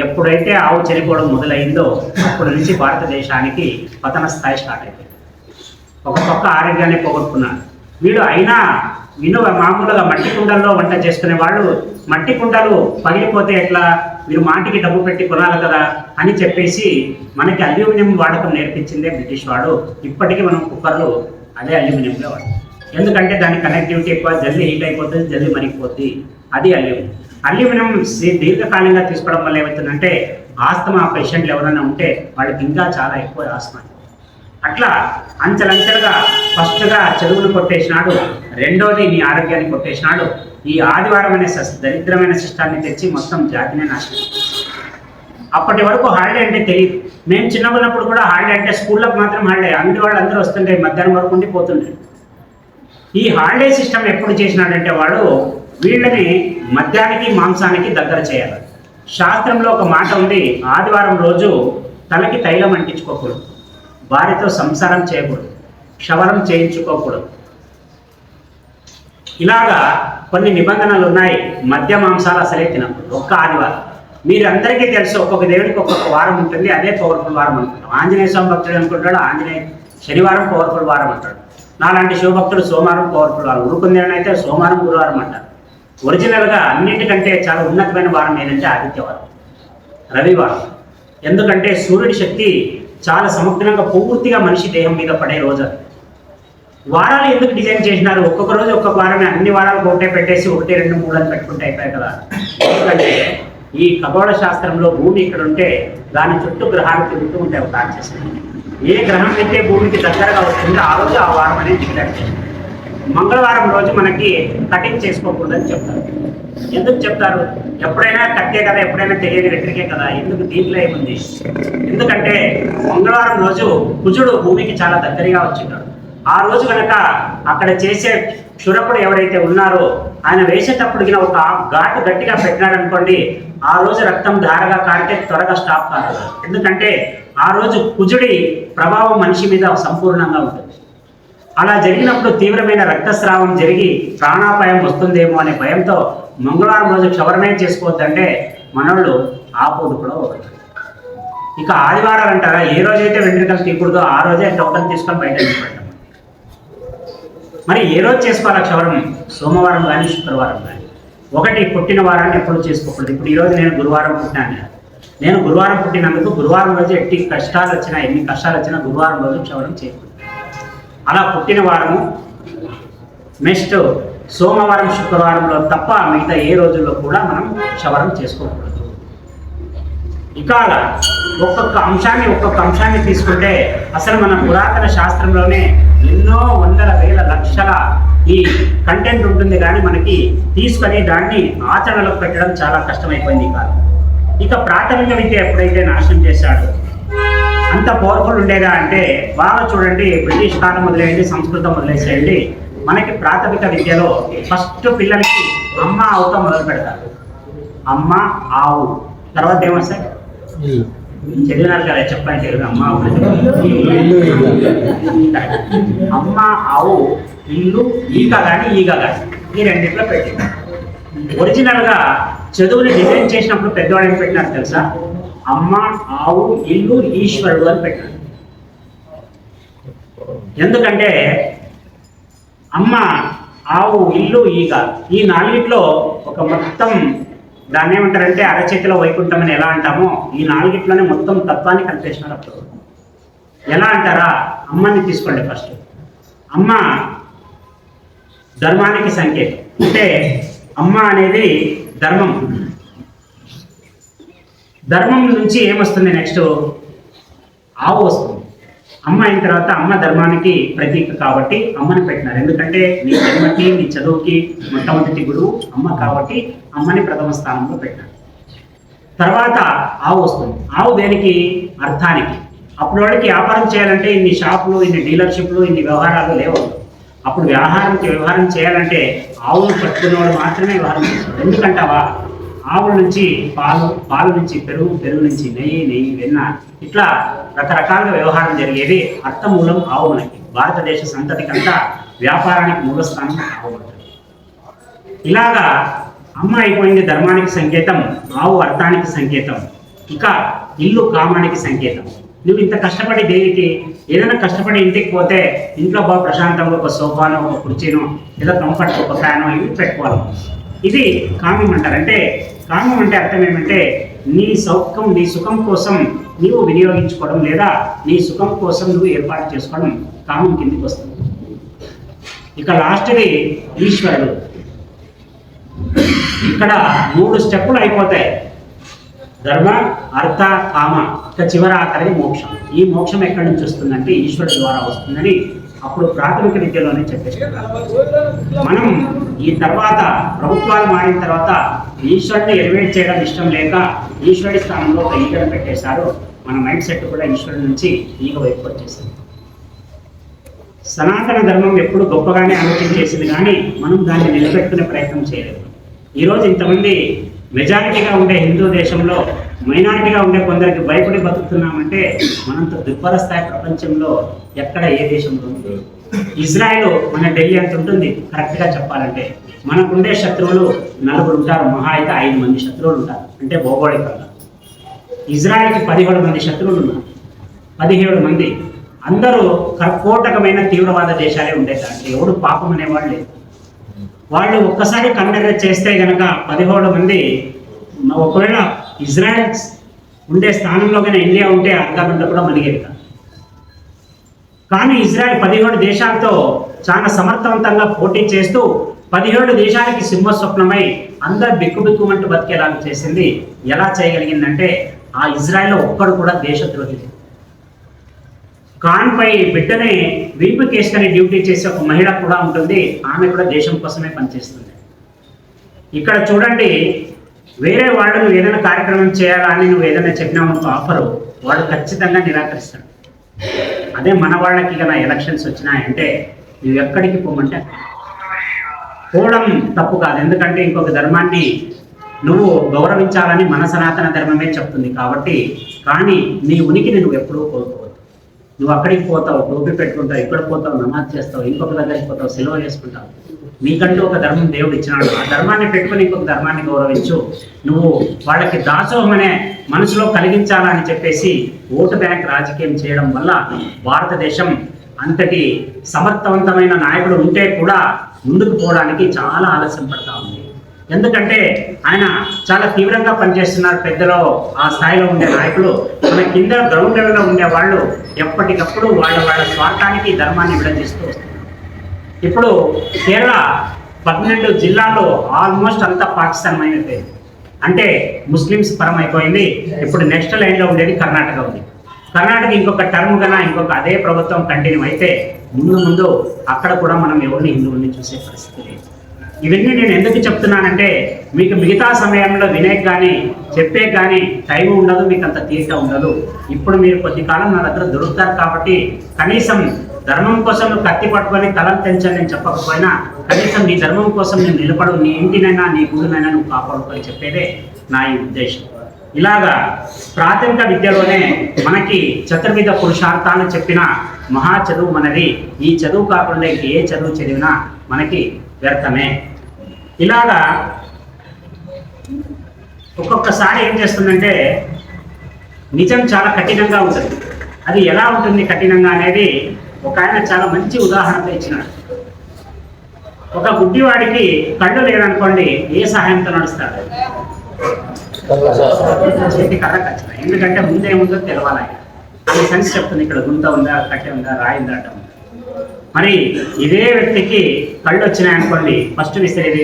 ఎప్పుడైతే ఆవు చనిపోవడం మొదలైందో అప్పటి నుంచి భారతదేశానికి పతన స్థాయి స్టార్ట్ అయిపోయింది. ఒక పక్క ఆరోగ్యాన్ని పోగొట్టుకున్నాడు వీడు. అయినా మామూలుగా మట్టి కుండల్లో వంట చేసుకునే వాళ్ళు మట్టి కుండలు పగిలిపోతే ఎట్లా, మీరు మాటికి డబ్బు పెట్టి కొనాలి కదా అని చెప్పేసి మనకి అల్యూమినియం వాడకం నేర్పించిందే బ్రిటిష్ వాడు. ఇప్పటికీ మనం కుక్కర్లు అదే అల్యూమినియంలో వాడతాం. ఎందుకంటే దాని కనెక్టివిటీ ఎక్కువ, జల్దీ హీట్ అయిపోతుంది, జల్దీ మరిగిపోద్ది. అది అల్యూమినియం. అల్యూమినియం దీర్ఘకాలంగా తీసుకోవడం వల్ల ఏమవుతుందంటే ఆస్తమా పేషెంట్లు ఎవరైనా ఉంటే వాళ్ళకి ఇంకా చాలా ఎక్కువ ఆస్తమా. అట్లా అంచెలంచెలుగా ఫస్ట్గా చదువును కొట్టేసినాడు, రెండోది నీ ఆరోగ్యాన్ని కొట్టేసినాడు. ఈ ఆదివారం అనే దరిద్రమైన సిస్టాన్ని తెచ్చి మొత్తం జాతినే నాశనం. అప్పటి వరకు హాలిడే అంటే తెలియదు. మేము చిన్నగా ఉన్నప్పుడు కూడా హాలిడే అంటే స్కూళ్ళకు మాత్రం హాలిడే, అంగడి వాళ్ళు అందరూ వస్తుంటే మధ్యాహ్నం వరకు ఉండి పోతుండే. ఈ హాలిడే సిస్టమ్ ఎప్పుడు చేసినాడంటే వాడు వీళ్ళని మద్యానికి మాంసానికి దగ్గర చేయాలి. శాస్త్రంలో ఒక మాట ఉంది, ఆదివారం రోజు తలకి తైలం అంటించుకోకూడదు, భార్యతో సంసారం చేయకూడదు, క్షవరం చేయించుకోకూడదు. ఇలాగా కొన్ని నిబంధనలు ఉన్నాయి. మద్య మాంసాలు అసలే తినకూడదు ఒక్క ఆదివారం. మీరందరికీ తెలుసు ఒక్కొక్క దేవుడికి ఒక్కొక్క వారం ఉంటుంది, అదే పవర్ఫుల్ వారం అనుకుంటాం. ఆంజనేయ స్వామి భక్తుడు అనుకుంటాడు ఆంజనేయ శనివారం పవర్ఫుల్ వారం అంటాడు. నాలాంటి శివభక్తుడు సోమవారం పవర్ఫుల్ వారం, ఊరుకుందేనైతే సోమవారం గురువారం అంటారు. ఒరిజినల్గా అన్నింటికంటే చాలా ఉన్నతమైన వారం ఏంటంటే ఆదిత్యవారం, రవివారం. ఎందుకంటే సూర్యుడి శక్తి చాలా సమగ్రంగా పూర్తిగా మనిషి దేహం మీద పడే రోజు. వారాలు ఎందుకు డిజైన్ చేసినారు? ఒక్కొక్క రోజు ఒక్కొక్క వారమే, అన్ని వారాలు ఒకటే పెట్టేసి 1, 2, 3 అని పెట్టుకుంటే అయిపోయాయి కదా. ఎందుకంటే ఈ ఖగోళ శాస్త్రంలో భూమి ఇక్కడ ఉంటే దాని చుట్టూ గ్రహాలు తిరుగుతూ ఉంటాయి ఒక రాక్షసులు. ఏ గ్రహం అయితే భూమికి దగ్గరగా వస్తుందో ఆ రోజు ఆ వారం అనేది డిక్లేర్ చేస్తారు. మంగళవారం రోజు మనకి కటింగ్ చేసుకోకూడదని చెప్తారు. ఎందుకు చెప్తారు? ఎప్పుడైనా కట్టే కదా, ఎప్పుడైనా తెలియని వెంట్రికే కదా, ఎందుకు దీంట్లో ఏముంది? ఎందుకంటే మంగళవారం రోజు కుజుడు భూమికి చాలా దగ్గరగా వచ్చిన్నాడు. ఆ రోజు కనుక అక్కడ చేసే క్షురకుడు ఎవరైతే ఉన్నారో ఆయన వేసేటప్పుడు ఒక ఘాటు గట్టిగా పెట్టినాడు అనుకోండి, ఆ రోజు రక్తం ధారగా కారితే త్వరగా స్టాప్ కాదు. ఎందుకంటే ఆ రోజు కుజుడి ప్రభావం మనిషి మీద సంపూర్ణంగా ఉంటుంది. అలా జరిగినప్పుడు తీవ్రమైన రక్తస్రావం జరిగి ప్రాణాపాయం వస్తుందేమో అనే భయంతో మంగళవారం రోజు క్షవరమే చేసుకోవద్దంటే మనోళ్ళు ఆపోదు కూడా ఒకటి. ఇక ఆదివారాలు అంటారా, ఏ రోజైతే వెంట్రుకలు తీయకూడదో ఆ రోజే టోకన్ తీసుకొని బయట తీసుకుంటాం. మరి ఏ రోజు చేసుకోవాలా క్షవరం? సోమవారం కానీ శుక్రవారం కానీ. ఒకటి పుట్టిన వారాన్ని ఎప్పుడు చేసుకోకూడదు. ఇప్పుడు ఈరోజు నేను గురువారం పుట్టినాను. నేను గురువారం పుట్టినందుకు గురువారం రోజు ఎన్ని కష్టాలు వచ్చినా గురువారం రోజు క్షవరం చేయకూడదు. అలా పుట్టిన వారము నెక్స్ట్ సోమవారం శుక్రవారంలో తప్ప మిగతా ఏ రోజుల్లో కూడా మనం క్షవరం చేసుకోకూడదు. ఇక ఒక్కొక్క అంశాన్ని తీసుకుంటే అసలు మన పురాతన శాస్త్రంలోనే ఎన్నో వందల వేల లక్షల ఈ కంటెంట్ ఉంటుంది, కానీ మనకి తీసుకొని దాన్ని ఆచరణలోకి పెట్టడం చాలా కష్టమైపోయింది ఈ కాలం. ఇక ప్రాథమిక విద్య ఎప్పుడైతే నాశనం చేశాడో అంత పవర్ఫుల్ ఉండేదా అంటే బాగా చూడండి, బ్రిటిష్ కాలం మొదలైంది, సంస్కృతం మొదలేసేయండి. మనకి ప్రాథమిక విద్యలో ఫస్ట్ పిల్లలకి అమ్మ ఆవుతో మొదలు పెడతారు. అమ్మ ఆవు తర్వాత ఏమొస్తాయి? చదివినారు కదా, చెప్పండి తెలుగు. అమ్మ ఆవు, అమ్మ ఆవు, ఇల్లు, ఈగ కానీ ఈ రెండింటిలో పెట్టింది. ఒరిజినల్గా చదువుని డిజైన్ చేసినప్పుడు పెద్దవాడు ఏం పెట్టినారు తెలుసా? అమ్మ ఆవు ఇల్లు ఈశ్వరుడు అని పెట్టాడు. ఎందుకంటే అమ్మ ఆవు ఇల్లు ఈగ ఈ నాలుగిట్లో ఒక మొత్తం దాన్ని ఏమంటారంటే అరచేతిలో వైకుంఠం అని ఎలా అంటామో ఈ నాలుగిట్లోనే మొత్తం తత్వాన్ని కలిపేసినారు. అప్పుడు ఎలా అంటారా? అమ్మని తీసుకోండి. ఫస్ట్ అమ్మ ధర్మానికి సంకేతం. అంటే అమ్మ అనేది ధర్మం. ధర్మం నుంచి ఏమొస్తుంది? నెక్స్ట్ ఆవు వస్తుంది. అమ్మ అయిన తర్వాత అమ్మ ధర్మానికి ప్రతీక కాబట్టి అమ్మని పెట్టినారు. ఎందుకంటే నీ జన్మకి నీ చదువుకి మొట్టమొదటి గురువు అమ్మ కాబట్టి అమ్మని ప్రథమ స్థానంలో పెట్టినారు. తర్వాత ఆవు వస్తుంది. ఆవు దేనికి? అర్థానికి. అప్పుడు వాడికి వ్యాపారం చేయాలంటే ఇన్ని షాపులు, ఇన్ని డీలర్షిప్లు, ఇన్ని వ్యవహారాలు లేవు. అప్పుడు వ్యవహారం చేయాలంటే ఆవును పట్టుకున్నవాడు మాత్రమే వ్యవహారం చేస్తాడు. ఎందుకంటావా? ఆవుల నుంచి పాలు నుంచి పెరుగు, పెరుగు నుంచి నెయ్యి, వెన్న, ఇట్లా రకరకాలుగా వ్యవహారం జరిగేది. అర్థమూలం ఆవు. మనకి భారతదేశ సంతతికంతా వ్యాపారానికి మూలస్థానం ఆవు ఉంటుంది. ఇలాగా అమ్మ అయిపోయింది ధర్మానికి సంకేతం, ఆవు అర్థానికి సంకేతం, ఇక ఇల్లు కామానికి సంకేతం. నువ్వు ఇంత కష్టపడి దేనికి? ఏదైనా కష్టపడి ఇంటికి పోతే ఇంట్లో బాగా ప్రశాంతంగా ఒక సోఫానో, ఒక కుర్చీనో, ఏదో కంఫర్ట్, ఒక ఫ్యానో ఇవి పెట్టుకోవాలి. ఇది కామం అంటారు. అంటే కామం అంటే అర్థం ఏమంటే నీ సుఖం కోసం నీవు వినియోగించుకోవడం, లేదా నీ సుఖం కోసం నువ్వు ఏర్పాటు చేసుకోవడం కామం కిందికి వస్తుంది. ఇక లాస్ట్ది ఈశ్వరుడు. ఇక్కడ 3 స్టెప్పులు అయిపోతాయి, ధర్మ, అర్థ, కామ. ఇక చివర ఆఖరిది మోక్షం. ఈ మోక్షం ఎక్కడి నుంచి వస్తుందంటే ఈశ్వరుడు ద్వారా వస్తుందని అప్పుడు ప్రాథమిక విద్యలోనే చెప్పేస్తారు. మనం ఈ తర్వాత ప్రభుత్వాలు మారిన తర్వాత ఈశ్వరుని ఎలివేట్ చేయడం ఇష్టం లేక ఈశ్వరుడి స్థానంలో ఒక ఈగను పెట్టేశారు. మన మైండ్ సెట్ కూడా ఈశ్వరుడి నుంచి ఈగ వైపు వచ్చేసింది. సనాతన ధర్మం ఎప్పుడు గొప్పగానే ఆలోచించేసింది, కానీ మనం దాన్ని నిలబెట్టుకునే ప్రయత్నం చేయలేదు. ఈరోజు ఇంతమంది మెజారిటీగా ఉండే హిందూ దేశంలో మైనారిటీగా ఉండే కొందరికి భయపడి బతుకుతున్నామంటే మనంత దుర్భర స్థాయి ప్రపంచంలో ఎక్కడ ఏ దేశంలో ఉంది? ఇజ్రాయెల్ మన ఢిల్లీ అంత ఉంటుంది కరెక్ట్గా చెప్పాలంటే. మనకుండే శత్రువులు 4 ఉంటారు, మహా అయితే 5 మంది శత్రువులు ఉంటారు, అంటే భౌగోళికంగా. ఇజ్రాయెల్కి 17 మంది శత్రువులు ఉన్నారు. 17 మంది అందరూ కర్కోటకమైన తీవ్రవాద దేశాలే ఉండేది. అంటే ఎవడు పాపం అనేవాళ్ళు లేదు. వాళ్ళు ఒక్కసారి కన్నెర చేస్తే గనక 17 మంది, ఒకవేళ ఇజ్రాయెల్ ఉండే స్థానంలో కన్నా ఇండియా ఉంటే అర్ధగంట కూడా మలిగేది కాదు. కానీ ఇజ్రాయెల్ 17 దేశాలతో చాలా సమర్థవంతంగా పోటీ చేస్తూ 17 దేశాలకి సింహస్వప్నమై అందరు బిక్కుబిక్కుమంటూ బతికేలాగా చేసింది. ఎలా చేయగలిగిందంటే ఆ ఇజ్రాయెల్లో ఒక్కడు కూడా దేశద్రోహి లేదు. కాన్పై బిడ్డనే వీపు కేసుకొని డ్యూటీ చేసే ఒక మహిళ కూడా ఉంటుంది, ఆమె కూడా దేశం కోసమే పనిచేస్తుంది. ఇక్కడ చూడండి, వేరే వాళ్ళు నువ్వు ఏదైనా కార్యక్రమం చేయాలా అని నువ్వు ఏదైనా చెప్పినావు ఆఫరు, వాడు ఖచ్చితంగా నిరాకరిస్తాడు. అదే మన వాళ్ళకి కన్నా ఎలక్షన్స్ వచ్చినాయంటే నువ్వు ఎక్కడికి పోమంటే పోవడం తప్పు కాదు, ఎందుకంటే ఇంకొక ధర్మాన్ని నువ్వు గౌరవించాలని మన సనాతన ధర్మమే చెప్తుంది కాబట్టి. కానీ నీ ఉనికిని నువ్వు ఎప్పుడూ కోల్పోవద్దు. నువ్వు అక్కడికి పోతావు, టోపీ పెట్టుకుంటావు, ఇక్కడ పోతావు, నమాజ్ చేస్తావు, ఇంకొక దగ్గరికి పోతావు, సెలవు చేసుకుంటావు. నీకంటూ ఒక ధర్మం దేవుడు ఇచ్చినాడు, ఆ ధర్మాన్ని పెట్టుకుని ఇంకొక ధర్మాన్ని గౌరవించు. నువ్వు వాళ్ళకి దాసోహం అనే మనసులో కలిగించాలని చెప్పేసి ఓటు బ్యాంక్ రాజకీయం చేయడం వల్ల భారతదేశం అంతటి సమర్థవంతమైన నాయకుడు ఉంటే కూడా ముందుకు పోవడానికి చాలా ఆలస్యం పడతా ఉంది. ఎందుకంటే ఆయన చాలా తీవ్రంగా పనిచేస్తున్నారు. పెద్దలో ఆ స్థాయిలో ఉండే నాయకులు మన కింద గ్రౌండ్ లెవెల్లో ఉండే వాళ్ళు ఎప్పటికప్పుడు వాళ్ళ స్వార్థానికి ధర్మాన్ని విడదీస్తూ వస్తున్నారు. ఇప్పుడు కేరళ 12 జిల్లాల్లో ఆల్మోస్ట్ అంతా పాకిస్తాన్ మైనతే, అంటే ముస్లిమ్స్ పరం అయిపోయింది. ఇప్పుడు నెక్స్ట్ లైన్లో ఉండేది కర్ణాటక ఉంది. కర్ణాటక ఇంకొక టర్మ్ కన్నా ఇంకొక అదే ప్రభుత్వం కంటిన్యూ అయితే ముందు అక్కడ కూడా మనం ఎవరిని హిందువుల్ని చూసే పరిస్థితి లేదు. ఇవన్నీ నేను ఎందుకు చెప్తున్నానంటే మీకు మిగతా సమయంలో వినేకి కానీ చెప్పే కానీ టైం ఉండదు, మీకు అంత తీరిక ఉండదు. ఇప్పుడు మీరు కొద్ది కాలం నా దగ్గర దొరుకుతారు కాబట్టి కనీసం ధర్మం కోసం నువ్వు కత్తి పట్టుకొని తలను తెంచని నేను చెప్పకపోయినా కనీసం నీ ధర్మం కోసం నేను నిలబడు, నీ ఇంటినైనా నీ గుడినైనా నువ్వు కాపాడుకొని చెప్పేదే నా ఈ ఉద్దేశం. ఇలాగా ప్రాథమిక విద్యలోనే మనకి చతుర్విధ పురుషార్థాలు చెప్పిన మహా చదువు మనది. ఈ చదువు కాకుండా ఏ చదువు చదివినా మనకి వ్యర్థమే. ఇలాగా ఒక్కొక్కసారి ఏం చేస్తుందంటే నిజం చాలా కఠినంగా ఉంటుంది. అది ఎలా ఉంటుంది కఠినంగా అనేది ఒక ఆయన చాలా మంచి ఉదాహరణతో ఇచ్చినాడు. ఒక గుడ్డివాడికి కళ్ళు లేదనుకోండి, ఏ సహాయంతో నడుస్తాడు? చేతి కర్ర ఖచ్చితంగా, ఎందుకంటే ముందేముందో తెలవాలి. అది సెన్స్ చెప్తుంది, ఇక్కడ గుంత ఉందా, కట్టె ఉందా, రాయి ఉందా అంటాం. మరి ఇదే వ్యక్తికి కళ్ళు వచ్చినాయనుకోండి, ఫస్ట్ విసిరేది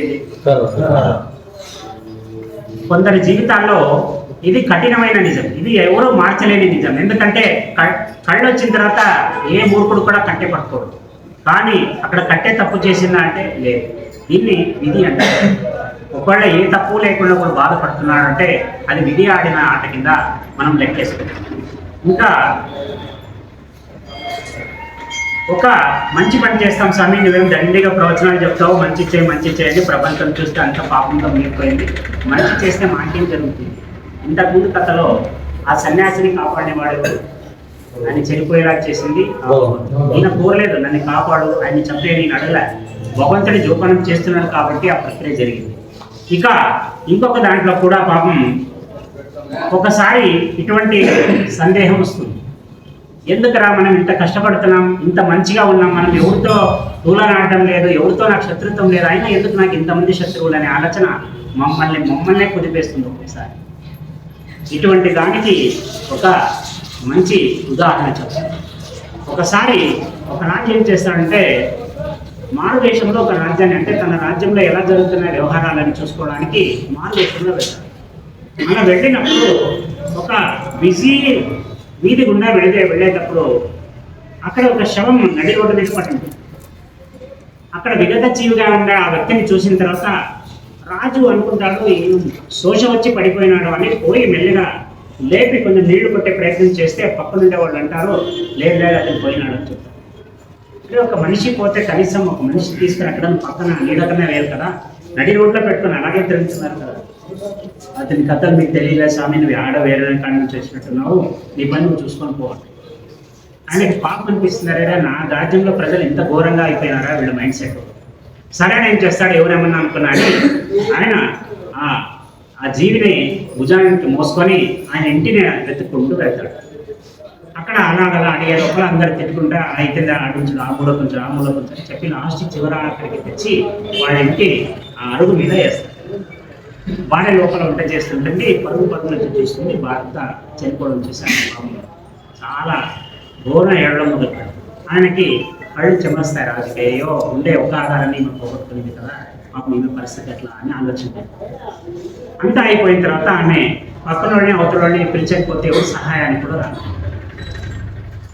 కొందరి జీవితాల్లో ఇది కఠినమైన నిజం, ఇది ఎవరూ మార్చలేని నిజం. ఎందుకంటే కళ్ళు వచ్చిన తర్వాత ఏ మూర్ఖుడు కూడా కట్టె పట్టుకోడు. కానీ అక్కడ కట్టె తప్పు చేసిందా అంటే లేదు, దీన్ని విధి అంటే. ఒకవేళ ఏ తప్పు లేకుండా కూడా బాధపడుతున్నాడు అంటే అది విధి ఆడిన ఆట కింద మనం లెక్కేసుకుంటాం. ఇంకా ఒక మంచి పని చేస్తాం స్వామి, నువ్వేం దండిగా ప్రవచనాలు చెప్తావు, మంచి చేయండి, ప్రపంచం చూస్తే అంత పాపంతో మునిగిపోయింది, మంచి చేస్తే మాకేం జరుగుతుంది? ఇంతకుముందు కథలో ఆ సన్యాసిని కాపాడేవాడు, ఆయన చనిపోయేలా చేసింది ఈయన కోరలేదు, నన్ను కాపాడు, ఆయన చంపే నేను అడగలే, భగవంతుడి జోపానం చేస్తున్నాడు కాబట్టి ఆ ప్రక్రియ జరిగింది. ఇక ఇంకొక దాంట్లో కూడా పాపం ఒకసారి ఇటువంటి సందేహం వస్తుంది, ఎందుకురా మనం ఇంత కష్టపడుతున్నాం, ఇంత మంచిగా ఉన్నాం, మనం ఎవరితో తూలనాడటం లేదు, ఎవరితో నాకు శత్రుత్వం లేదు, అయినా ఎందుకు నాకు ఇంతమంది శత్రువులు అనే ఆలోచన మమ్మల్నే కుదిపేస్తుంది ఒక్కొక్కసారి. ఇటువంటి దానికి ఒక మంచి ఉదాహరణ చెప్తాను. ఒకసారి ఒక నాన్న ఏం చేస్తాడంటే మారువేషంలో ఒక రాజ్యాన్ని, అంటే తన రాజ్యంలో ఎలా జరుగుతున్న వ్యవహారాలను చూసుకోవడానికి మారువేషంలో వెళ్తాడు. అలా వెళ్ళినప్పుడు ఒక బిజీ వీధి గుండా వెళ్ళేటప్పుడు అక్కడ ఒక శవం నడి రోడ్డు మీద పడింది. అక్కడ విగత జీవిగా ఉండే ఆ వ్యక్తిని చూసిన తర్వాత రాజు అనుకుంటాడు శోష వచ్చి పడిపోయినాడు అని పోయి మెల్లిగా లేపి కొంచెం నీళ్లు కొట్టే ప్రయత్నం చేస్తే పక్కనుండే వాళ్ళు అంటారు లేదు లేదు అతను పోయినాడు అని చెప్తారు. అంటే ఒక మనిషి పోతే కనీసం ఒక మనిషి తీసుకుని అక్కడ పక్కన నీడకనే వేరు కదా, నడి రోడ్లో పెట్టుకుని అలాగే తిరుగుతున్నారు కదా. అతని కథలు మీకు తెలియలే స్వామి, నువ్వు ఆడ వేరే కాడి నుంచి వచ్చినట్టున్నావు, నీ పని నువ్వు చూసుకొని పోవాలి. ఆయనకి పాపం అనిపిస్తున్నారా, నా రాజ్యంలో ప్రజలు ఎంత ఘోరంగా అయిపోయినారా వీళ్ళ మైండ్ సెట్. సరే ఏం చేస్తాడు, ఎవరేమన్నా అనుకున్నాడు, ఆయన ఆ జీవిని భుజానికి మోసుకొని ఆయన ఇంటిని వెతుక్కుంటూ వెళ్తాడు. అక్కడ అలాగలా అడిగే లోపల అందరు తిట్టుకుంటా అయితే అడుగుంచు ఆ మూల కొంచెం ఆ మూల కొంచెం చెప్పి లాస్ట్ చివర అక్కడికి తెచ్చి వాళ్ళ ఇంటి ఆ అడుగు మీద వేస్తాడు. భార్య లోపల వంట చేస్తుంటుంది, పరుగు నుంచి చూస్తుంది, భర్త చనిపోవడం చూశాను. చాలా ఘోరం ఏడడం మొదలుపెట్టాడు. ఆయనకి కళ్ళు చెమస్తాయి. రాజుకి అయ్యో ఉండే ఒక ఆధారాన్ని మనం పోగొట్టుకునేది కదా, మాకు ఈమె పరిస్థితి ఎట్లా అని ఆలోచించారు. అంతా అయిపోయిన తర్వాత ఆమె పక్కనోడిని అవతలని పిలిచకపోతే ఎవరు సహాయానికి కూడా రాదు.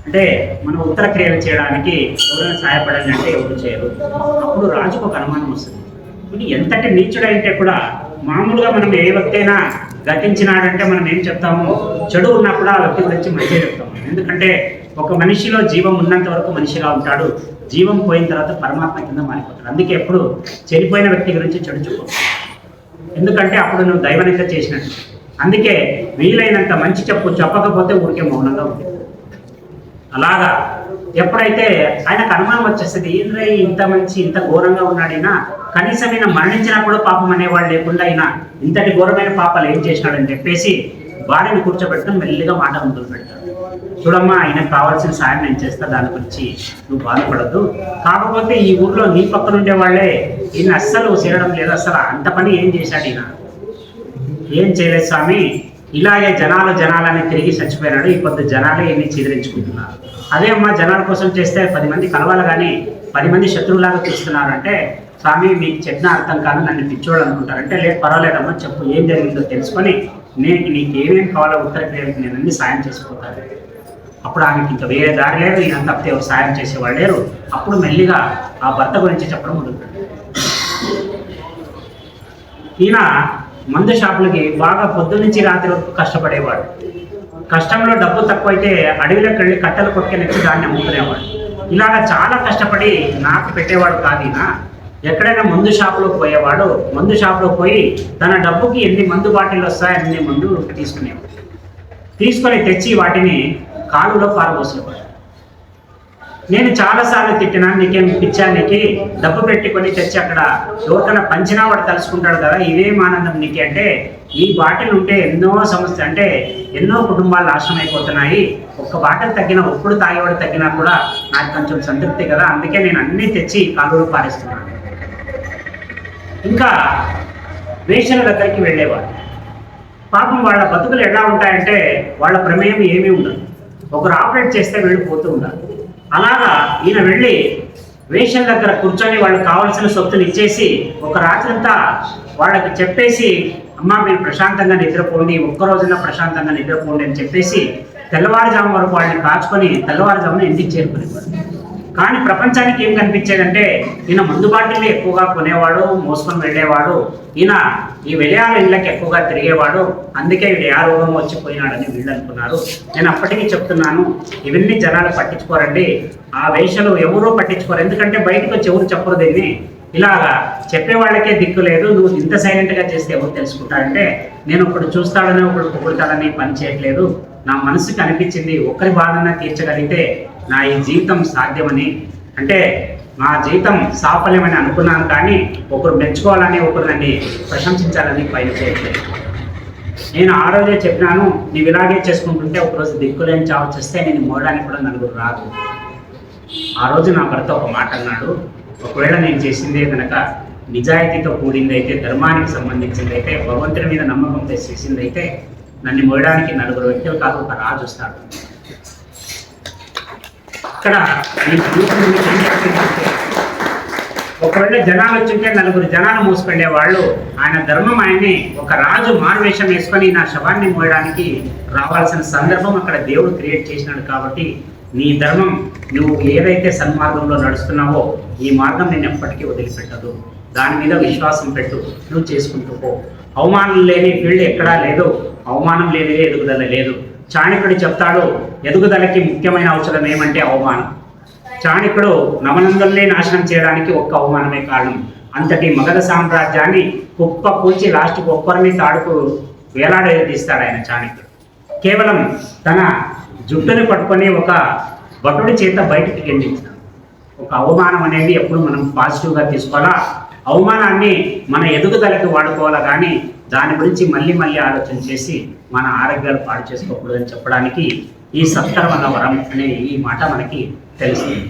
అంటే మనం ఉత్తర క్రియలు చేయడానికి ఎవరైనా సహాయపడాలి అంటే ఎవరు చేయరు. అప్పుడు రాజుకు ఒక అనుమానం వస్తుంది, ఇది ఎంతటి నీచుడైతే కూడా మామూలుగా మనం ఏ వ్యక్తి అయినా గతించినాడంటే మనం ఏం చెప్తాము, చెడు ఉన్నప్పుడు ఆ వ్యక్తి గురించి మంచిగా చెప్తాము. ఎందుకంటే ఒక మనిషిలో జీవం ఉన్నంత వరకు మనిషిగా ఉంటాడు, జీవం పోయిన తర్వాత పరమాత్మ కింద మారిపోతాడు. అందుకే ఎప్పుడు చనిపోయిన వ్యక్తి గురించి చెడు చెప్పు, ఎందుకంటే అప్పుడు నువ్వు దైవనిక చేసినట్టు. అందుకే వీలైనంత మంచి చెప్పకపోతే ఊరికే మౌనంగా ఉంటుంది. అలాగా ఎప్పుడైతే ఆయనకు అనుమానం వచ్చేస్తుంది, ఏంద్రై ఇంత మంచి ఇంత ఘోరంగా ఉన్నాడైనా, కనీసం ఈయన మరణించినా కూడా పాపం అనేవాడు లేకుండా అయినా ఇంతటి ఘోరమైన పాపాలు ఏం చేసినాడని చెప్పేసి భార్యను కూర్చోబెట్టుకుని మెల్లిగా మాట మొదలు పెడతాడు. చూడమ్మా, ఆయనకు కావాల్సిన సాయం నేను చేస్తా, దాని గురించి నువ్వు బాధపడద్దు. కాకపోతే ఈ ఊర్లో నీ పక్కన ఉండే వాళ్ళే ఈయన అస్సలు చేరడం లేదు, అసలు అంత పని ఏం చేశాడు ఈయన, ఏం చేయలేదు స్వామి, ఇలాగే జనాలని తిరిగి చచ్చిపోయినాడు, ఈ కొద్ది జనాలే ఎన్ని చీదరించుకుంటున్నారు. అదే అమ్మా జనాల కోసం చేస్తే 10 మంది కలవాలి కానీ 10 మంది శత్రువులాగా చూస్తున్నారంటే, స్వామి మీకు చెప్పిన అర్థం కాదు, నన్ను పిచ్చోడు అనుకుంటారంటే, లేదు పర్వాలేదమ్మా చెప్పు ఏం జరిగిందో తెలుసుకొని నేను నీకు ఏమేమి కావాలో ఉత్తర క్రియలకు నేను అన్ని సాయం చేసిపోతాను. అప్పుడు ఆమెకి ఇంకా వేరే దారి లేదు, ఈయన తప్పితే ఎవరు సాయం చేసేవాళ్ళు లేరు. అప్పుడు మెల్లిగా ఆ భర్త గురించి చెప్పడం మొదలుపెట్టాడు. ఈయన మందు షాపులకి బాగా పొద్దున్న నుంచి రాత్రి వరకు కష్టపడేవాడు. కష్టంలో డబ్బు తక్కువైతే అడవిలోకి వెళ్ళి కట్టెలు కొట్టుకెళ్ళి దాన్ని అమ్ముకునేవాడు. ఇలాగా చాలా కష్టపడి నాకు పెట్టేవాడు కాదు ఈయన. ఎక్కడైనా మందు షాపులో పోయేవాడు, మందు షాపులో పోయి తన డబ్బుకి ఎన్ని మందు బాటిల్ వస్తాయో అన్ని మందు తీసుకునేవాడు. తీసుకొని తెచ్చి వాటిని కాలులో పారబోసేవాడు. నేను చాలాసార్లు తిట్టినా, నీకేం పిచ్చా, నీకు డబ్బు పెట్టుకొని తెచ్చి అక్కడ ఎవరికైనా పంచినా వాడు తలుసుకుంటాడు కదా, ఇవేం ఆనందం నీకు అంటే, ఈ బాటిల్ ఉంటే ఎన్నో సమస్య అంటే ఎన్నో కుటుంబాలు నాశనం అయిపోతున్నాయి, ఒక్క బాటిల్ తగ్గినా ఒప్పుడు తాగేవాడు తగ్గినా కూడా నాకు కొంచెం సంతృప్తి కదా, అందుకే నేను అన్నీ తెచ్చి కాలులో పారేస్తున్నాను. ఇంకా వేషల దగ్గరికి వెళ్ళేవాడు. పాపం వాళ్ళ బతుకులు ఎలా ఉంటాయంటే వాళ్ళ ప్రమేయం ఏమీ ఉండదు, ఒకరు ఆపరేట్ చేస్తే వెళ్ళిపోతూ ఉండాలి. అలాగా ఈయన వెళ్ళి వేషల దగ్గర కూర్చొని వాళ్ళకి కావాల్సిన సొత్తులు ఇచ్చేసి ఒక రాత్రంతా వాళ్ళకి చెప్పేసి, అమ్మ మీరు ప్రశాంతంగా నిద్రపోండి, ఒక్కరోజున ప్రశాంతంగా నిద్రపోండి అని చెప్పేసి తెల్లవారుజాము వరకు వాళ్ళని కాచుకొని తెల్లవారుజామున ఇంటికి చేరుకునేవాడు. కానీ ప్రపంచానికి ఏం కనిపించేదంటే ఈయన మందు బాటిల్ని ఎక్కువగా కొనేవాడు, మోసుకొని వెళ్ళేవాడు, ఈయన ఈ వెలయాల ఇళ్ళకి ఎక్కువగా తిరిగేవాడు, అందుకే వీడు ఏ రోగం వచ్చిపోయినాడని వీళ్ళు అనుకున్నారు. నేను అప్పటికీ చెప్తున్నాను, ఇవన్నీ జనాలు పట్టించుకోరండి, ఆ వేషలు ఎవరూ పట్టించుకోరు, ఎందుకంటే బయటకు వచ్చి ఎవరు చెప్పరు దీన్ని. ఇలాగా చెప్పేవాళ్ళకే దిక్కు లేదు, నువ్వు ఇంత సైలెంట్గా చేస్తే ఎవరు తెలుసుకుంటారంటే, నేను ఒకడు చూస్తాడని ఒకడు పొగుడతాడని పని చేయట్లేదు, నా మనసుకి అనిపించింది ఒకరి బాధన తీర్చగలిగితే నా ఈ జీవితం సాధ్యమని, అంటే నా జీవితం సాఫల్యమని అనుకున్నాను. కానీ ఒకరు మెచ్చుకోవాలని, ఒకరు నన్ను ప్రశంసించాలని పైన చేయట్లేదు. నేను ఆ రోజే చెప్పినాను, నీవు ఇలాగే చేసుకుంటుంటే ఒకరోజు దిక్కులేని చావు చేస్తే నేను మోయడానికి కూడా నలుగురు రాదు. ఆ రోజు నా భర్త ఒక మాట అన్నాడు, ఒకవేళ నేను చేసిందే కనుక నిజాయితీతో కూడిందైతే, ధర్మానికి సంబంధించిందైతే, భగవంతుని మీద నమ్మకంతో చేసిందైతే నన్ను మోయడానికి నలుగురు వ్యక్తులు కాదు ఒక రాజు వస్తాడు. ఇక్కడ ఒకవేళ జనాలు వచ్చింటే నలుగురు జనాలు మోసుకెళ్లే వాళ్ళు, ఆయన ధర్మం ఆయన్ని ఒక రాజు మారువేషం వేసుకొని నా శవాన్ని మోయడానికి రావాల్సిన సందర్భం అక్కడ దేవుడు క్రియేట్ చేసినాడు. కాబట్టి నీ ధర్మం, నువ్వు ఏదైతే సన్మార్గంలో నడుస్తున్నావో ఈ మార్గం నేను ఎప్పటికీ వదిలిపెట్టదు. దాని మీద విశ్వాసం పెట్టు, నువ్వు చేసుకుంటూ పో. అవమానం లేని ఫీల్డ్ ఎక్కడా లేదు, అవమానం లేనిదే ఎదుగుదల లేదు. చాణక్యుడు చెప్తాడు, ఎదుగుదలకి ముఖ్యమైన ఔషధం ఏమంటే అవమానం. చాణక్యుడు నవనందుల్ని నాశనం చేయడానికి ఒక్క అవమానమే కారణం. అంతటి మగధ సామ్రాజ్యాన్ని కుప్ప కూల్చి లాస్ట్కి ఒక్కరిని తాడుకు వేలాడదీస్తాడు ఆయన చాణక్యుడు. కేవలం తన జుట్టుని పట్టుకొని ఒక భటుడి చేత బయటికి గెండించాడు. ఒక అవమానం అనేది ఎప్పుడు మనం పాజిటివ్గా తీసుకోవాలా, అవమానాన్ని మన ఎదుగుదలకి వాడుకోవాలా, కానీ దాని గురించి మళ్ళీ మళ్ళీ ఆలోచన చేసి మన ఆరోగ్యాలు పాడు చేసుకోకూడదని చెప్పడానికి ఈ సత్కర్మల వరం అనే ఈ మాట మనకి తెలుస్తుంది.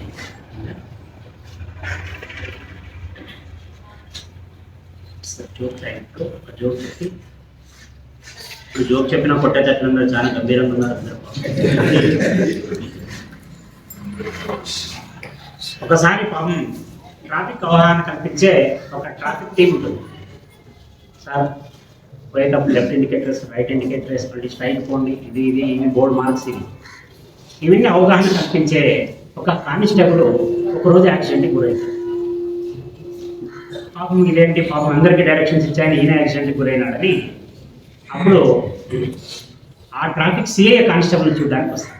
జోక్ చెప్పిన కొట్టేటట్లు చాలా గంభీరంగా ఉన్నారు. ఒకసారి పాపం ట్రాఫిక్ అవగాహన కల్పించే ఒక ట్రాఫిక్ టీం ఉంటుంది. సార్ పోయేటప్పుడు లెఫ్ట్ ఇండికేటర్స్, రైట్ ఇండికేటర్ వేసుకోండి, స్ట్రైట్ పోండి, ఇవి బోర్డు మార్క్స్, ఇవన్నీ అవగాహన కల్పించే ఒక కానిస్టేబుల్ ఒకరోజు యాక్సిడెంట్కి గురైంది. పాపం ఇదేంటి, పాపం అందరికీ డైరెక్షన్స్ ఇచ్చాయని ఈయన యాక్సిడెంట్కి గురైనాడని అప్పుడు ఆ ట్రాఫిక్ సిఐ కానిస్టేబుల్ చూడడానికి వస్తాడు.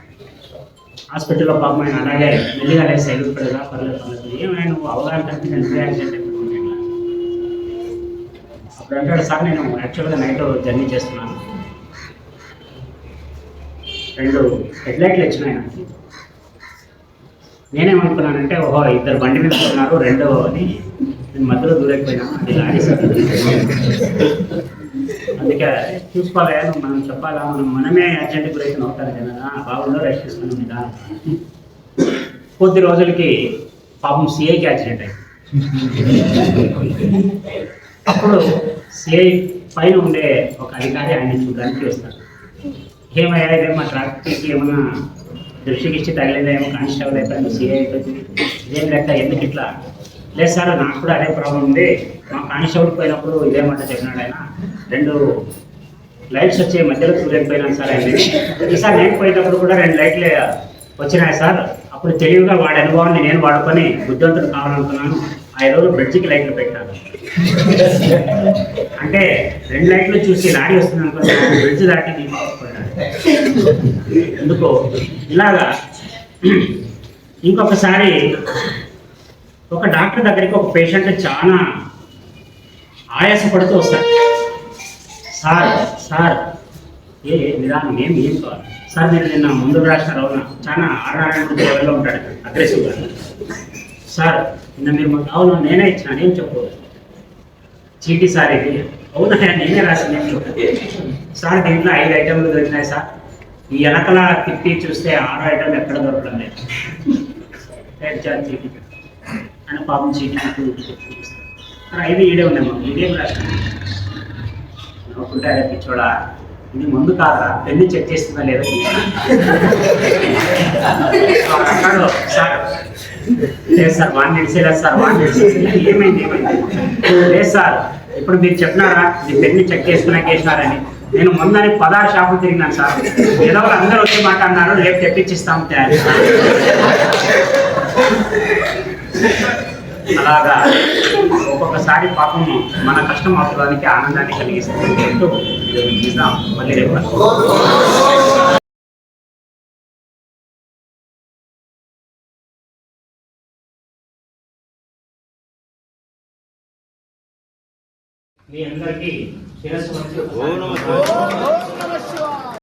హాస్పిటల్లో పాపం ఆయన అలాగే మెల్లిగా లేదు, సైడ్ పడగా పర్లేదు ఏమైనా నువ్వు అవగాహన కల్పించిన యాక్సిడెంట్ అయిపోతుంది. అప్పుడు అంటాడు, సార్ నేను యాక్చువల్గా నైట్ జర్నీ చేస్తున్నాను, 2 హెడ్లైట్లు వచ్చినాయి నాకు. నేనేమనుకున్నానంటే, ఓహో ఇద్దరు బండి మీద వస్తున్నారు 2 అని నేను మధ్యలో దూరైపోయినాను, అది లారీ సార్. అందుకే చూసుకోవాలి, మనం చెప్పాలా, మనమే యాక్సిడెంట్ గురైతే అవుతారు కదా, బాగుందో రెస్ట్ తీసుకుని నిదానం. కొద్ది రోజులకి పాపం సిఐకి యాక్సిడెంట్ అయింది. అప్పుడు సిఐ పైన ఉండే ఒక అధికారి ఆయన చూడడానికి వస్తారు. ఏమయ్యా ఇదే మా ట్రాఫిక్కి ఏమన్నా దృష్టికి ఇచ్చి తగిలిందేమో, కానిస్టేబుల్ అయిపోయింది, సిఐ అయిపోయింది, ఇదేం లెక్క, ఎందుకు ఇట్లా? లేదు సార్ నాకు కూడా అదే ప్రాబ్లం ఉంది, మా కానిస్టేబుల్ పోయినప్పుడు ఇదేమంట చెప్పినాడు ఆయన, 2 లైట్స్ వచ్చే మధ్యలో చూడలేకపోయినాను సార్ ఆయన. ఈసారి నేను పోయేటప్పుడు కూడా 2 లైట్లు వచ్చినాయి సార్, అప్పుడు తెలివిగా వాడి అనుభవాన్ని నేను వాడుకొని బుద్ధివంతుడు కావాలనుకున్నాను, ఆ 5 బ్రిడ్జికి లైట్లు పెట్టాను. అంటే 2 లైట్లు చూసి లారీ వస్తుంది అనుకున్నాను, బ్రిడ్జ్ దాటి తీసుకున్నాను. ఎందుకో ఇలాగా. ఇంకొకసారి ఒక డాక్టర్ దగ్గరికి ఒక పేషెంట్ చాలా ఆయాసపడుతూ వస్తాడు. సార్ ఏ నిదానం ఏం కావాలి సార్, నేను నిన్న ముందు రాసిన రౌనా చాలా ఆర్ఆర్ లెవెల్లో ఉంటాడు, అగ్రెసివ్గా. సార్ నిన్న మీరు మాకు, అవును నేనే ఇచ్చిన, నేను చెప్పు చీటీ సార్ ఇది, అవునా నేనే రాసిన, సార్ దీంట్లో 5 ఐటెంలు దొరికినాయి సార్, ఈ వెనకల తిప్పి చూస్తే 6 ఐటెంలు ఎక్కడ దొరకడం లేదు చీటీ అని. పాపం చీటీ చూపిస్తారు, 5 ఈడే ఉన్నాయి మాకు, ఇదేం రాసిన నవ్వుకుంటే అదే పిచ్చోడా, ఇది ముందు కాదా, పెన్ను చెక్ చేస్తుందా లేదా అన్నాడు. సార్ లేదు సార్ వాడిని తెలిసేలేదు సార్, వాడిని తెలిసేది ఏమైంది లేదు సార్, ఇప్పుడు మీరు చెప్పినారా మీ పెన్ను చెక్ చేసుకున్నాక వేసినారని, నేను ముందని 16 షాపులు తిరిగినాను సార్, ఏదో అందరూ వచ్చే మాట అన్నారు, రేపు తెప్పించిస్తాం తయారు. అలాగా ఒక్కొక్కసారి పాపం మన కష్టం అవసరానికి ఆనందాన్ని కలిగిస్తుంది. మళ్ళీ రేపు మీ అందరికీ శిరస్సు